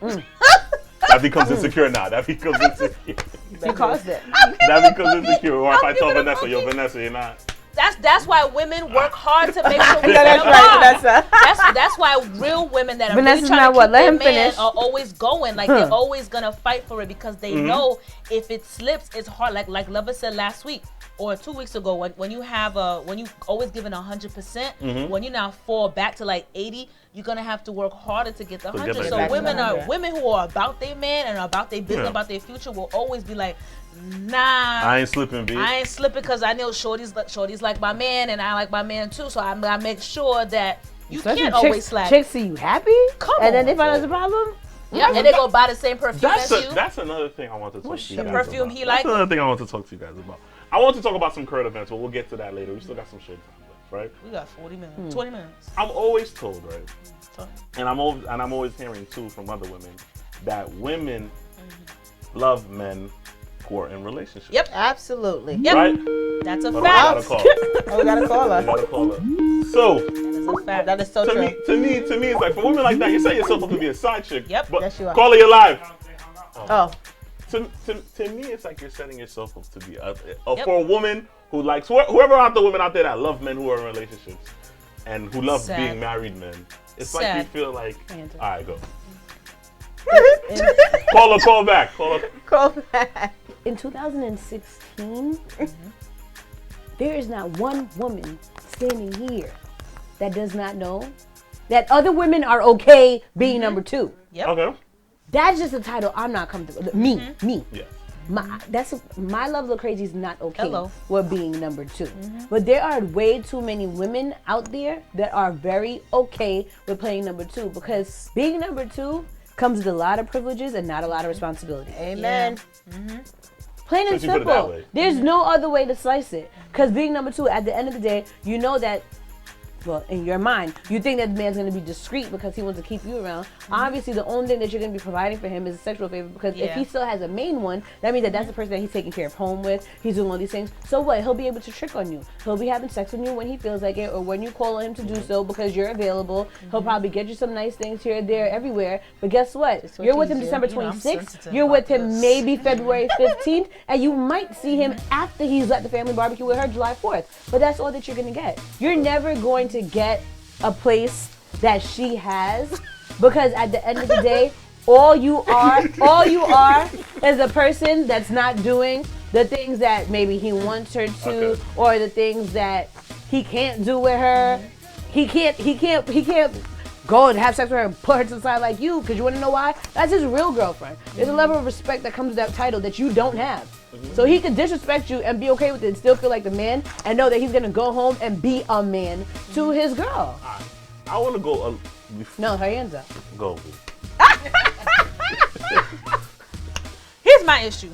that becomes insecure now. That becomes insecure. You caused it. That becomes insecure. Or if I tell Vanessa, yo, Vanessa, you're not. That's why women work hard to make sure we Yeah, get that's right, apart. That's why real women that are Vanessa's really trying not to what? keep Let their him man finish. are always going. Like they're always gonna fight for it because they know if it slips, it's hard. Like Lover said last week or 2 weeks ago, when you have when you always giving 100%, when you now fall back to like 80, you're gonna have to work harder to get the To get 100. back So to women 100. women who are about their man and about their business, about their future, will always be like, nah. I ain't slipping, B. I ain't slipping because I know shorty's like my man and I like my man too. So I'm gonna make sure that you Especially can't always slack. Chicks see you happy, Come and then on, they find out the problem. Yeah, and they go buy the same perfume as you. That's another thing I want to talk to you The guys perfume about. he That's like. another thing I want to talk to you guys about. I want to talk about some current events, but we'll get to that later. We still got some shit time left, right? We got 40 minutes, 20 minutes. I'm always told, right? So, And I'm always hearing too from other women that women love men who are in relationships. Yep. Absolutely. Yep. Right? That's a But we gotta fact. call. Oh, we gotta call We her. gotta call her. So That is a fact. That is so to true. me, it's like for women like that, you set yourself up to be a side chick. Yep. But Yes, you are. call her your life. Oh, To me, it's like you're setting yourself up to be Yep. for a woman who likes whoever out the women out there that love men who are in relationships and who love Sad. being married men. It's like Sad. you feel like, Answer. all right, go. Call back. Call her. call back. In 2016, there is not one woman standing here that does not know that other women are okay being number two. Yep. Okay. That's just a title I'm not comfortable with. Me. Yeah. My Love Look Crazy is not okay Hello. with being number two. But there are way too many women out there that are very okay with playing number two because being number two comes with a lot of privileges and not a lot of responsibility. Amen. Plain and Since you put it that simple. way. There's no other way to slice it. Because being number two, at the end of the day, you know that well, in your mind, you think that the man's going to be discreet because he wants to keep you around. Obviously, the only thing that you're going to be providing for him is a sexual favor, because if he still has a main one, that means that that's the person that he's taking care of home with. He's doing all these things. So what? He'll be able to trick on you. He'll be having sex with you when he feels like it, or when you call on him to do so because you're available. He'll probably get you some nice things here, there, everywhere. But guess what? You're with him December 26th. You're with him maybe February 15th, and you might see him after he's at the family barbecue with her July 4th. But that's all that you're going to get. You're never going to get a place that she has, because at the end of the day, all you are is a person that's not doing the things that maybe he wants her to, or the things that he can't do with her. He can't go and have sex with her and put her to the side like you, because you want to know why? That's his real girlfriend. There's a level of respect that comes with that title that you don't have. So he could disrespect you and be okay with it and still feel like the man, and know that he's gonna go home and be a man to his girl. I want to go. No, her hands up. Go. Here's my issue.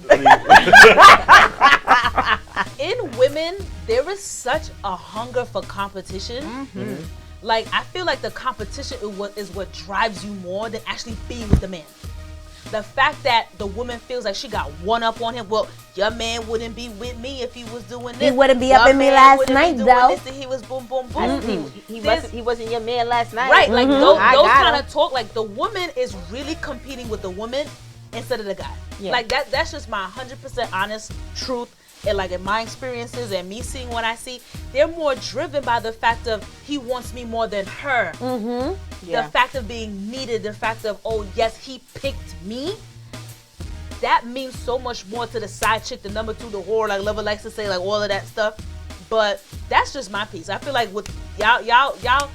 In women, there is such a hunger for competition. Like, I feel like the competition is what drives you more than actually being with the man. The fact that the woman feels like she got one up on him. Well, your man wouldn't be with me if he was doing this. He wouldn't be up in me last night, though. He was boom, boom, boom. He wasn't your man last night. Right, like those kind of talk. Like, the woman is really competing with the woman instead of the guy. Yeah. Like, that's just my 100% honest truth. And like, in my experiences and me seeing what I see, they're more driven by the fact of he wants me more than her. The fact of being needed, the fact of, oh yes, he picked me. That means so much more to the side chick, the number two, the whore, like Lover likes to say, like all of that stuff. But that's just my piece. I feel like with y'all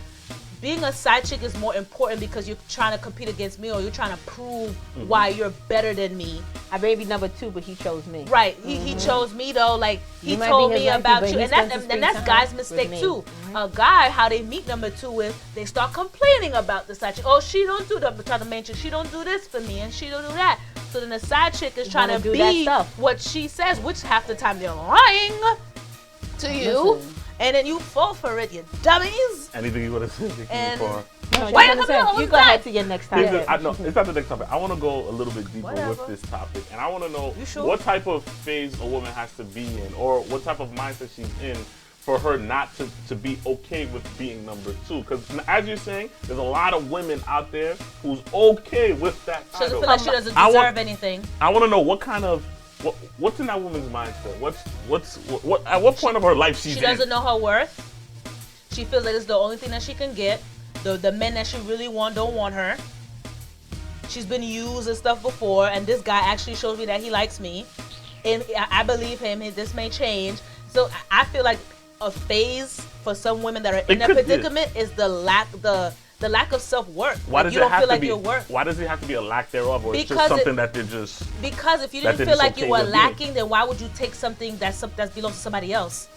being a side chick is more important because you're trying to compete against me, or you're trying to prove why you're better than me. I may be number two, but he chose me. Right. He chose me though. Like, he told me about you. And that's guys' mistake too. A guy, how they meet number two is they start complaining about the side chick. Oh, she don't do that, but the main chick, she don't do this for me and she don't do that. So then the side chick is trying to be what she says, which half the time they're lying to you. Listen. And then you fall for it, you dummies. Anything you want to say? You go ahead to your next topic. It's not the next topic. I want to go a little bit deeper with this topic. And I want to know what type of phase a woman has to be in, or what type of mindset she's in for her not to be okay with being number two. Because as you're saying, there's a lot of women out there who's okay with that title. She doesn't feel like she doesn't deserve anything. I want to know what kind of... What's in that woman's mindset? What at what point of her life she's in? She doesn't know her worth. She feels like it's the only thing that she can get. The men that she really don't want her. She's been used and stuff before, and this guy actually shows me that he likes me, and I believe him. This may change. So I feel like a phase for some women that are in that predicament is the lack of self-worth. Why does it have to be? Why does it have to be a lack thereof, or it's just something that they're just? Because if you didn't feel like you were lacking, then why would you take something that belongs to somebody else?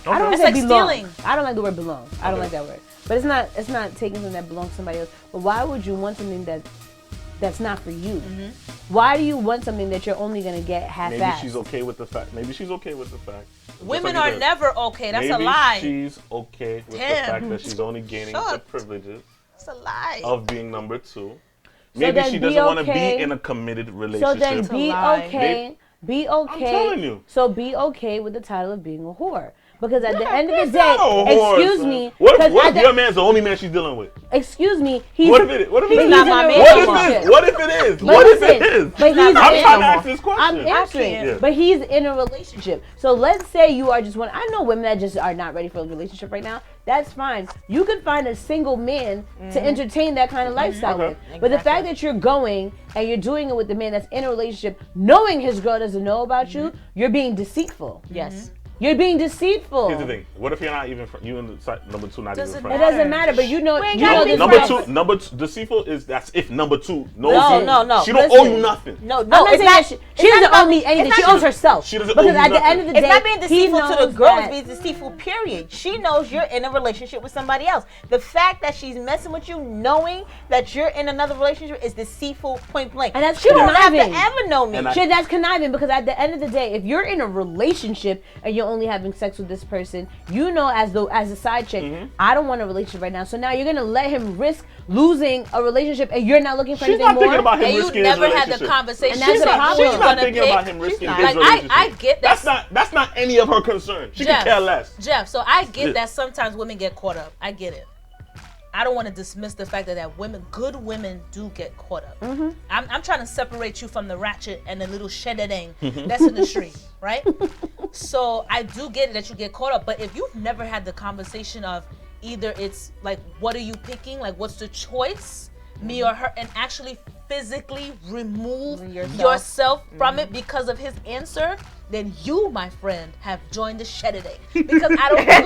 Okay. I don't like stealing. I don't like the word belong. I don't like that word. But it's not taking something that belongs to somebody else. But why would you want something that's not for you? Why do you want something that you're only gonna get half-assed? Maybe she's okay with the fact. Women are never okay. That's a lie. Maybe she's okay with the fact that she's only gaining the privileges. That's a lie. Of being number two. Maybe she doesn't want to be in a committed relationship. So then be okay. Be okay. I'm telling you. So be okay with the title of being a whore. Because at the end of the day, excuse me. What if your man's the only man she's dealing with? Excuse me. What if it is? not my man? What if it is? What if it is? But I'm trying to ask this question. I'm answering. But he's in a relationship. So let's say you are just one. I know women that just are not ready for a relationship right now. That's fine. You could find a single man to entertain that kind of lifestyle with. But the fact that you're going and you're doing it with the man that's in a relationship, knowing his girl doesn't know about you, you're being deceitful. Yes. You're being deceitful. Here's the thing. What if you're not even you and number two not even friends? It doesn't matter, but you know number two deceitful is that's if number two knows you. No. She don't owe you nothing. No, I'm not saying that she doesn't owe me anything. She owes herself. She doesn't owe you nothing. Because at the end of the day, it's not being deceitful to the girl. That. It's being deceitful. Period. She knows you're in a relationship with somebody else. The fact that she's messing with you, knowing that you're in another relationship, is deceitful. Point blank. And that's she conniving. don't have to ever know me. That's conniving because at the end of the day, if you're in a relationship and you're only having sex with this person. You know, as a side chick, I don't want a relationship right now. So now you're gonna let him risk losing a relationship, and you're not looking for She's anything not more. thinking about him And you risking his never had the relationship. conversation. And that's the problem. She's not thinking about him risking his relationship. I get that. That's not any of her concern. She Jeff, can care less. Jeff, so I get Yeah. that sometimes women get caught up. I get it. I don't want to dismiss the fact that good women do get caught up. I'm trying to separate you from the ratchet and the little shedadang that's in the street, right? So I do get it that you get caught up, but if you've never had the conversation of either it's like, what are you picking? Like, what's the choice? Me or her, and actually physically remove yourself from it because of his answer, then you, my friend, have joined the shedadang. Because I don't feel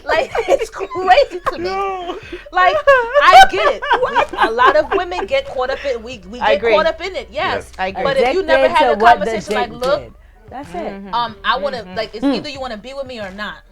like it's crazy to me. No. Like, I get it. A lot of women get caught up in we get agree. caught up in it. Yes. I agree. But if you never had a conversation like, look, that's it. I want to like it's either you want to be with me or not.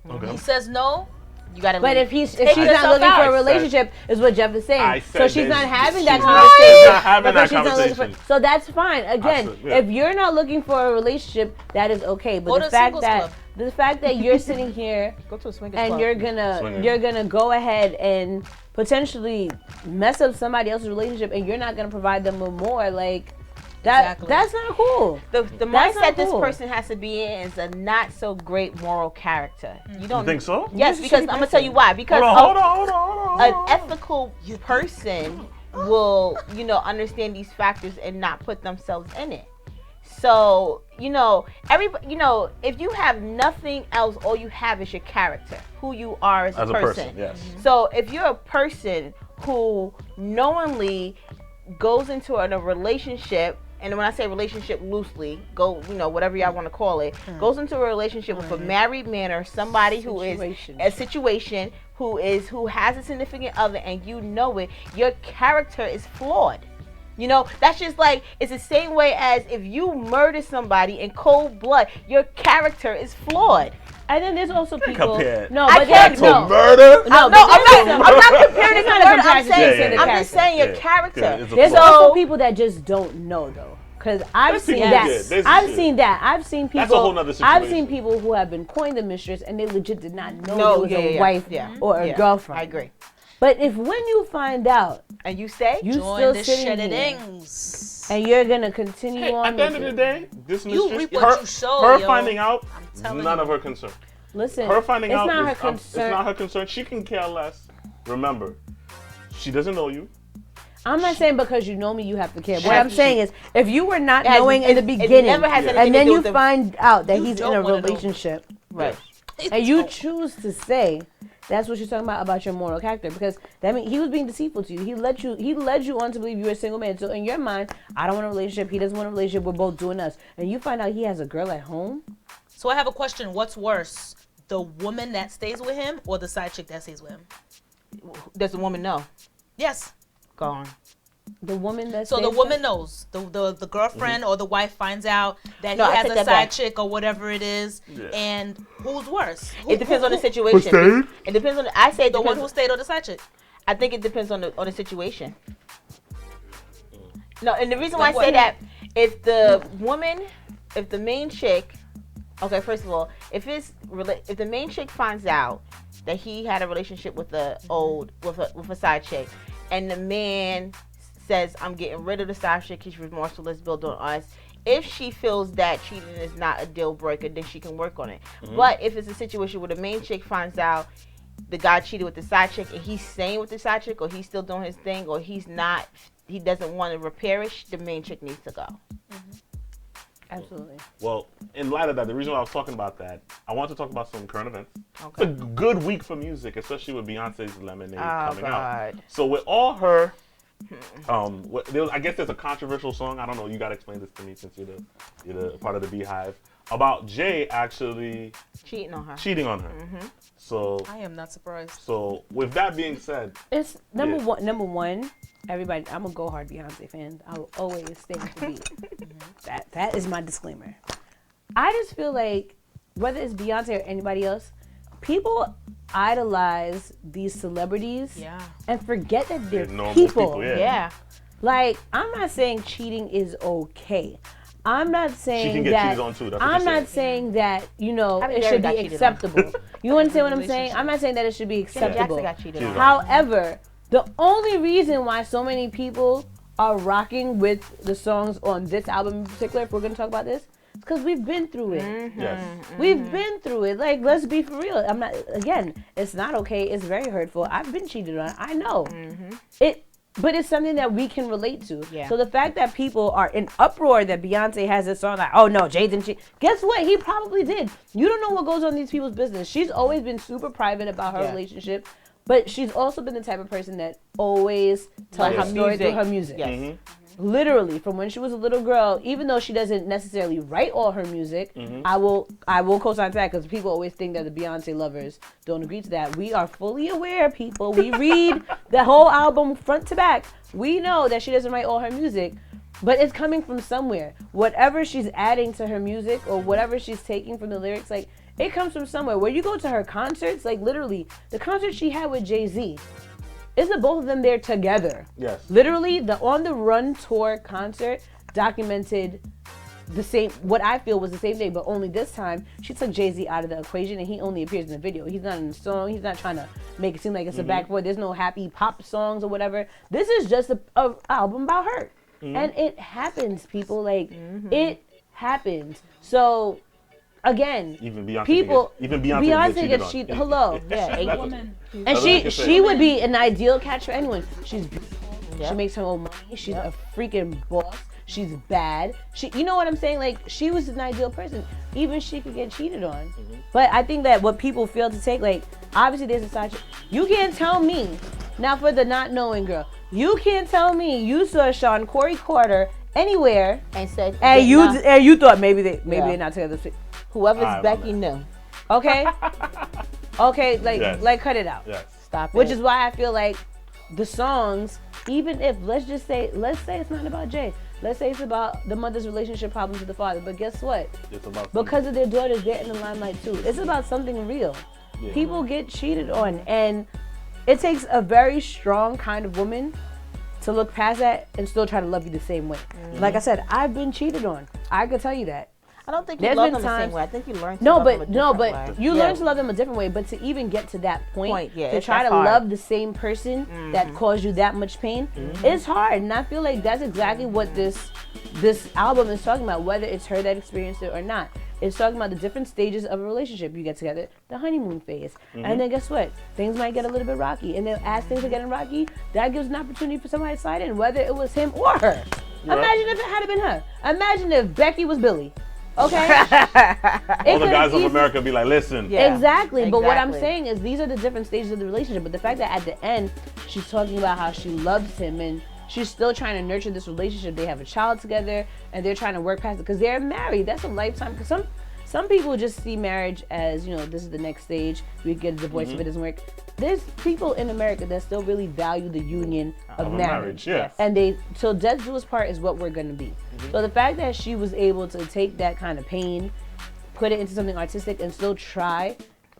Okay. He says no. You gotta. But leave. if she's Take not yourself looking for a out. relationship, is what Jeff is I saying. said So she's there's- not having that she's conversation. not having because that she's not looking conversation. so that's fine. Again, Absolutely, yeah. if you're not looking for a relationship, that is okay. Go But to the fact singles that club. the fact that you're sitting here Go to a swingers and club. Swinger. you're gonna go ahead and potentially mess up somebody else's relationship, and you're not gonna provide them with more, like that. Exactly. That's not cool. The That's mindset not this cool. person has to be in is a not so great moral character. You don't You think so? Yes, He's a because shitty I'm gonna person. tell you why. Because Hold on. an ethical person will, understand these factors and not put themselves in it. So, everybody, if you have nothing else, all you have is your character, who you are as a person. Yes. So, if you're a person who knowingly goes into a relationship, and when I say relationship loosely, whatever y'all want to call it, goes into a relationship with a married man or somebody who is a situation who has a significant other, and you know it, your character is flawed. That's just like, it's the same way as if you murder somebody in cold blood, your character is flawed. And then there's also people. compare No, I but can't- To no. murder? No, I'm but not comparing it It's to not a murder. I'm comparison, saying, it's a I'm just saying your Yeah. character. Yeah, it's a There's flaw. also people that just don't know though, because I've There's seen people that. who did. There's- I've yeah. seen that. I've seen people. That's a whole nother I've situation. seen people who have been coined the mistress and they legit did not know No, there was a wife or a girlfriend. I agree. But when you find out, And you stay? you Join still the sitting here shedadangs. and you're gonna continue Hey, on. at the end of with the it. day, this You mistress, reap what you sow, her yo. finding out, I'm telling none you. of her concern. Listen, Her finding it's out not is, her concern. it's not her concern. She can care less. Remember, she doesn't know you. I'm not saying because you know me, you have to care. What She- I'm saying is, if you were not It has- knowing in the it beginning, never has anything and to then do you with the- find out that You he's in don't a wanna know. relationship, Right. and you choose to say that's what you're talking about your moral character, because that means he was being deceitful to you. He led you on to believe you were a single man. So in your mind, I don't want a relationship. He doesn't want a relationship. We're both doing us. And you find out he has a girl at home. So I have a question. What's worse, the woman that stays with him or the side chick that stays with him? Does the woman know? Yes. Go on. The woman that So the stays woman knows. The girlfriend or the wife finds out that No, I he has take a that side back. chick or whatever it is. Yeah. And who's worse? It depends on the Who situation. stayed? It depends on. I say it The one depends. who stayed or the side chick? I think it depends on the situation. No, and the reason why I Like say what? that, if the main chick, okay, first of all, if the main chick finds out that he had a relationship with with a side chick, and the man says, "I'm getting rid of the side chick. He's remorseful. Let's build on us." If she feels that cheating is not a deal breaker, then she can work on it. But if it's a situation where the main chick finds out the guy cheated with the side chick and he's staying with the side chick, or he's still doing his thing, or he doesn't want to repair it, the main chick needs to go. Absolutely. Well, in light of that, the reason why I was talking about that, I want to talk about some current events. Okay. It's a good week for music, especially with Beyonce's Lemonade coming out. God. So with all her, I guess there's a controversial song. I don't know. You gotta explain this to me since you're the part of the Beehive, about Jay actually Cheating on her. cheating on her. So I am not surprised. with that being said, It's number Yeah. one. Number one, everybody. I'm a go hard Beyonce fan. I will always stay with the beat. That is my disclaimer. I just feel like whether it's Beyonce or anybody else, people idolize these celebrities Yeah. and forget that they're They're normal people. people, yeah. Yeah. Like, I'm not saying cheating is okay. I'm not She saying can get that. cheated on too. That's what I'm you're not saying that I think it Jerry should got be cheated on. acceptable. You understand what I'm saying? I'm not saying that it should be Janet Jackson acceptable. got cheated She's on. right. However, the only reason why so many people are rocking with the songs on this album in particular, if we're gonna talk about this, is because we've been through it. Yes. We've been through it. Like, let's be for real. I'm not. Again, it's not okay. It's very hurtful. I've been cheated on. I know. But it's something that we can relate to. Yeah. So the fact that people are in uproar that Beyonce has this song like, oh no, Jay didn't cheat. Guess what? He probably did. You don't know what goes on in these people's business. She's always been super private about her Yeah. relationship, but she's also been the type of person that always tells Like her her story through music. her music. Yes. Literally, from when she was a little girl, even though she doesn't necessarily write all her music, I will co-sign to that because people always think that the Beyonce lovers don't agree to that. We are fully aware, people. We read the whole album front to back. We know that she doesn't write all her music, but it's coming from somewhere. Whatever she's adding to her music or whatever she's taking from the lyrics, like, it comes from somewhere. When you go to her concerts, like literally, the concert she had with Jay-Z, isn't both of them there together? Yes. Literally, the On the Run tour concert documented the same, what I feel was the same thing, but only this time she took Jay-Z out of the equation and he only appears in the video. He's not in the song. He's not trying to make it seem like it's a back and forth. There's no happy pop songs or whatever. This is just a album about her. And it happens, people. Like, it happens. So, again, Even Beyonce. people, Even Beyonce gets on. cheated. Hello. Yeah. That's what- Woman. And That's what I she can say. she would be an ideal catch for anyone. She's beautiful. Yep. She makes her own money. She's a freaking boss. She's bad. You know what I'm saying? Like, she was an ideal person. Even she could get cheated on. But I think that what people fail to take, like, obviously there's a side. You can't tell me. Now for the not knowing girl, you can't tell me you saw Sean Corey Carter anywhere And said, and you thought maybe Yeah. they're not together. whoever's I don't Becky know. knew. Okay. Okay. Like Yes. like cut it out. Yes. Stop it. Which is why I feel like the songs, even if let's say it's not about Jay. Let's say it's about the mother's relationship problems with the father. But guess what? It's about Because of their daughters, they're in the limelight too. It's about something real. Yeah. People get cheated on, and it takes a very strong kind of woman to look past that and still try to love you the same way. Like I said, I've been cheated on. I could tell you that. I don't think you There's love been them the same times- way. I think you learn to No, love them a but different way. you Yeah. learn to love them a different way. But to even get to that point Yeah, to try that's to hard. love the same person that caused you that much pain, it's hard. And I feel like that's exactly what this album is talking about. Whether it's her that experienced it or not, it's talking about the different stages of a relationship. You get together, the honeymoon phase, and then guess what? Things might get a little bit rocky, and then as things are getting rocky, that gives an opportunity for somebody to slide in, whether it was him or her. Imagine if it had been her. Imagine if Becky was Billy. Okay. All the guys of easily- America be like, listen. Yeah. Exactly. But what I'm exactly. saying is these are the different stages of the relationship. But the fact that at the end she's talking about how she loves him and she's still trying to nurture this relationship. They have a child together and they're trying to work past it because they're married. That's a lifetime. Because some people just see marriage as, this is the next stage. We get a divorce if it doesn't work. There's people in America that still really value the union of Of a marriage. marriage, yeah. And till death do us part is what we're gonna be. So the fact that she was able to take that kind of pain, put it into something artistic, and still try,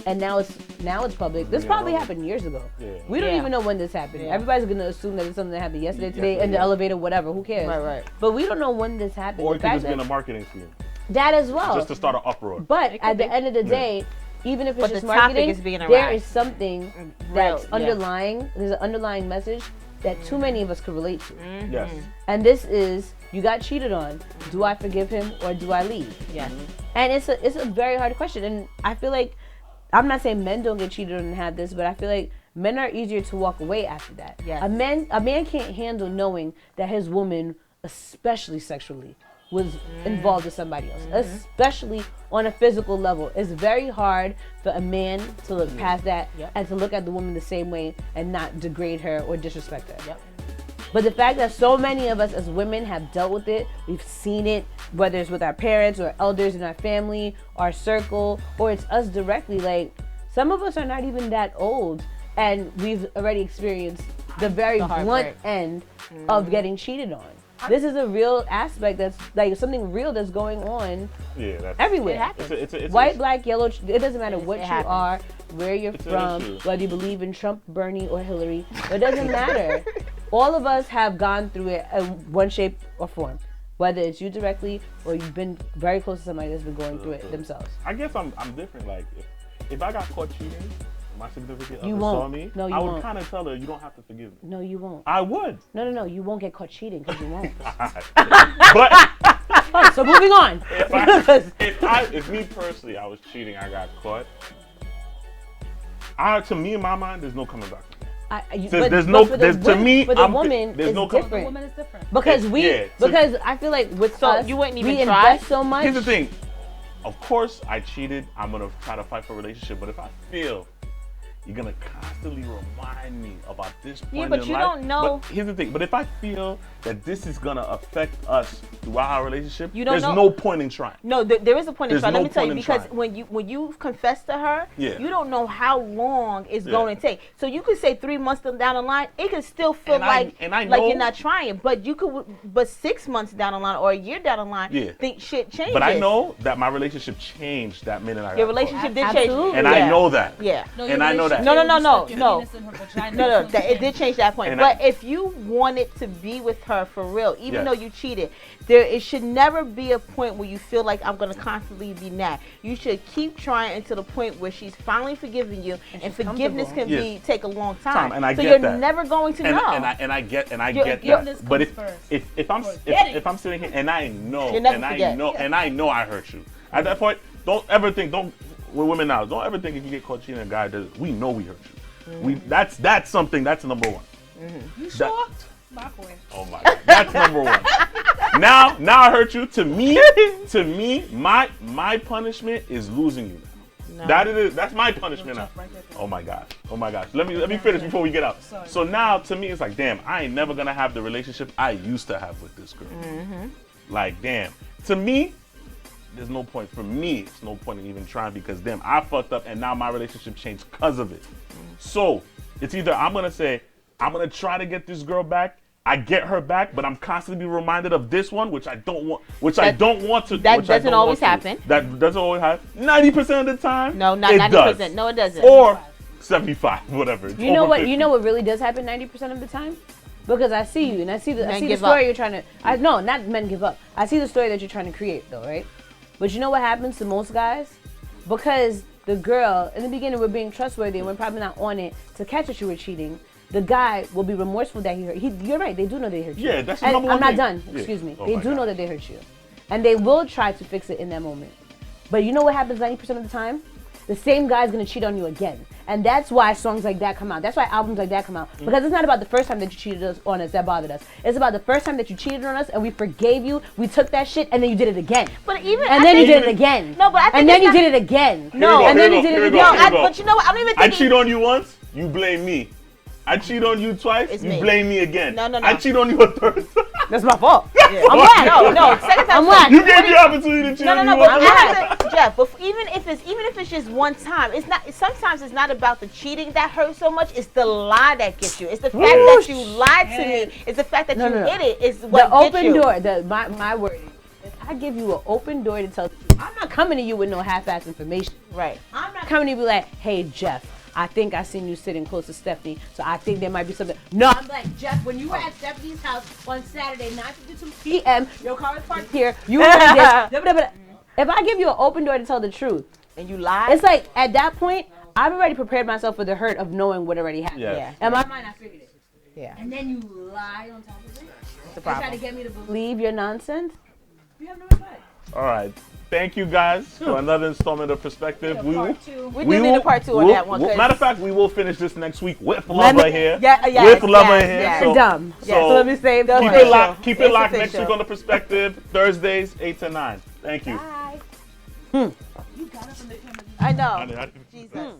and now it's public. This probably happened years ago. Yeah. We don't Yeah. even know when this happened. Yeah. Everybody's gonna assume that it's something that happened yesterday, today, Yesterday, in the yeah. elevator, whatever. Who cares? Right. But we don't know when this happened. Or The it could fact just be in that- a marketing scheme. that as well. Just to start an uproar. But It could at the be. end of the day, even if it's But just the topic marketing, is being there around. is something Real, that's yeah. underlying. There's an underlying message that too many of us could relate to. Yes. And this is, you got cheated on. Do I forgive him or do I leave? Yes. And it's a very hard question. And I feel like, I'm not saying men don't get cheated on and have this, but I feel like men are easier to walk away after that. Yes. A man can't handle knowing that his woman, especially sexually, was involved with somebody else, especially on a physical level. It's very hard for a man to look past that Yep. and to look at the woman the same way and not degrade her or disrespect her. Yep. But the fact that so many of us as women have dealt with it, we've seen it, whether it's with our parents or elders in our family, our circle, or it's us directly. Like, some of us are not even that old, and we've already experienced the very The blunt heartbreak. end of getting cheated on. This is a real aspect that's like something real that's going on Yeah, that's everywhere. It happens. It's White, black, yellow, it doesn't matter It what you happens. are, where you're It's an from, issue. whether you believe in Trump, Bernie, or Hillary. It doesn't matter. All of us have gone through it in one shape or form. Whether it's you directly or you've been very close to somebody that's been going through it themselves. I guess I'm different. Like if I got caught cheating, my significant other You saw won't. me, No, you I would won't. kind of tell her, you don't have to forgive me. No, you won't. I would. No. You won't get caught cheating because you won't. But Oh, so moving on. if me personally, I was cheating, I got caught. To me, in my mind, there's no coming back. To me, for the woman, there's it's no The different. woman is different. Because Yeah, I feel like with So us, you wouldn't even we try? invest so much. Here's the thing. Of course, I cheated. I'm gonna try to fight for a relationship. But if I feel you're gonna constantly remind me about this point Yeah, but in you life. don't know- But here's the thing. But if I feel that this is gonna affect us throughout our relationship, You don't there's know- no point in trying. No, there is a point in There's trying. no Let me tell point you, in because trying. when you confess to her, Yeah. you don't know how long it's Yeah. going to take. So you could say 3 months down the line, it could still feel And I like know- you're not trying. But but 6 months down the line or a year down the line, Yeah. think shit changes. But I know that my relationship changed that minute I got your caught. relationship did Absolutely. change, And yeah. I know that. Yeah. And I know that. No, No. No, it did change that point. And But if you wanted to be with her for real, even Yes. though you cheated, it should never be a point where you feel like I'm gonna constantly be mad. You should keep trying until the point where she's finally forgiving you, and she's forgiveness can comfortable. take a long time. And I so get you're that. never going to And, know. and I get Your- that. forgiveness But comes first. if I'm sitting here and I know You'll never and forget. I know I hurt you. At that point, don't we're women now. Don't ever think if you get caught cheating a guy does we know we hurt you. That's something that's number one. You sure? My boy. Oh my God, that's number one. Now I hurt you. To me, my punishment is losing you. No. That's my punishment now. Oh my gosh. Let me finish before we get out. Sorry. So now to me it's like, damn, I ain't never gonna have the relationship I used to have with this girl. Like, damn. To me, there's no point. For me, it's no point in even trying because damn, I fucked up and now my relationship changed because of it. So it's either I'm gonna try to get this girl back. I get her back, but I'm constantly reminded of this one, which I don't want. That doesn't always happen. That doesn't always happen. 90% of the time. No, not it 90%. does. No, it doesn't. Or 75, whatever. It's You know over what? 50. You know what really does happen 90% of the time? Because I see you and I see the Men story give up. you're trying to. No, not men give up. I see the story that you're trying to create, though, right? But you know what happens to most guys? Because the girl in the beginning we're being trustworthy and we're probably not on it to catch that you were cheating. The guy will be remorseful that he hurt. You're right. They do know they hurt you. Yeah, that's the And number I'm one not thing. done. Yeah. Excuse me. Oh They my do God. know that they hurt you, and they will try to fix it in that moment. But you know what happens 90% of the time? The same guy's gonna cheat on you again, and that's why songs like that come out. That's why albums like that come out. Because it's not about the first time that you cheated on us that bothered us. It's about the first time that you cheated on us and we forgave you. We took that shit and then you did it again. But even And I then you think- did it again. No, but I think and then it's you not- did it again. No, Here we and go, then here you we did go, it here we again. go, here we go. But you know what? I don't even I think cheat on you once, you blame me. I cheat on you twice, It's you me. blame me again. No. I cheat on you a third time. That's my fault. I'm whack. No. Second time. I'm whack. You gave me the opportunity to cheat on No. you But one I time. have to, Jeff. But even if it's just one time, it's not. Sometimes it's not about the cheating that hurts so much. It's the lie that gets you. It's the fact that you lied to me. It's the fact that No, you no, no. hid it. Is what The gets open you. door, my word is, if I give you an open door to tell the truth, I'm not coming to you with no half-ass information. Right. I'm not coming to you be like, hey, Jeff, I think I seen you sitting close to Stephanie, so I think there might be something. No, I'm like, Jeff, when you were at Stephanie's house on Saturday, 9:52 p.m., your car was parked here, you were this, blah, blah, blah. If I give you an open door to tell the truth, And you lied. it's like, at that point, I've already prepared myself for the hurt of knowing what already happened. Yeah. In my mind, I figured it. Yeah. And then you lie on top of it. It's a You try to problem. get me to believe your nonsense. You have no reply. All right. Thank you guys for another installment of Perspective. We will, We do need a part 2 on that one. 'cause- matter of fact, we will finish this next week with love me- right here. Yeah, with love right yes, here. yes. So, Dumb. So, Yeah, so let me save Keep keep official. it locked. Keep it It's locked next official. week on the Perspective. Thursdays 8 to 9. Thank you. I know. I didn't- Jesus.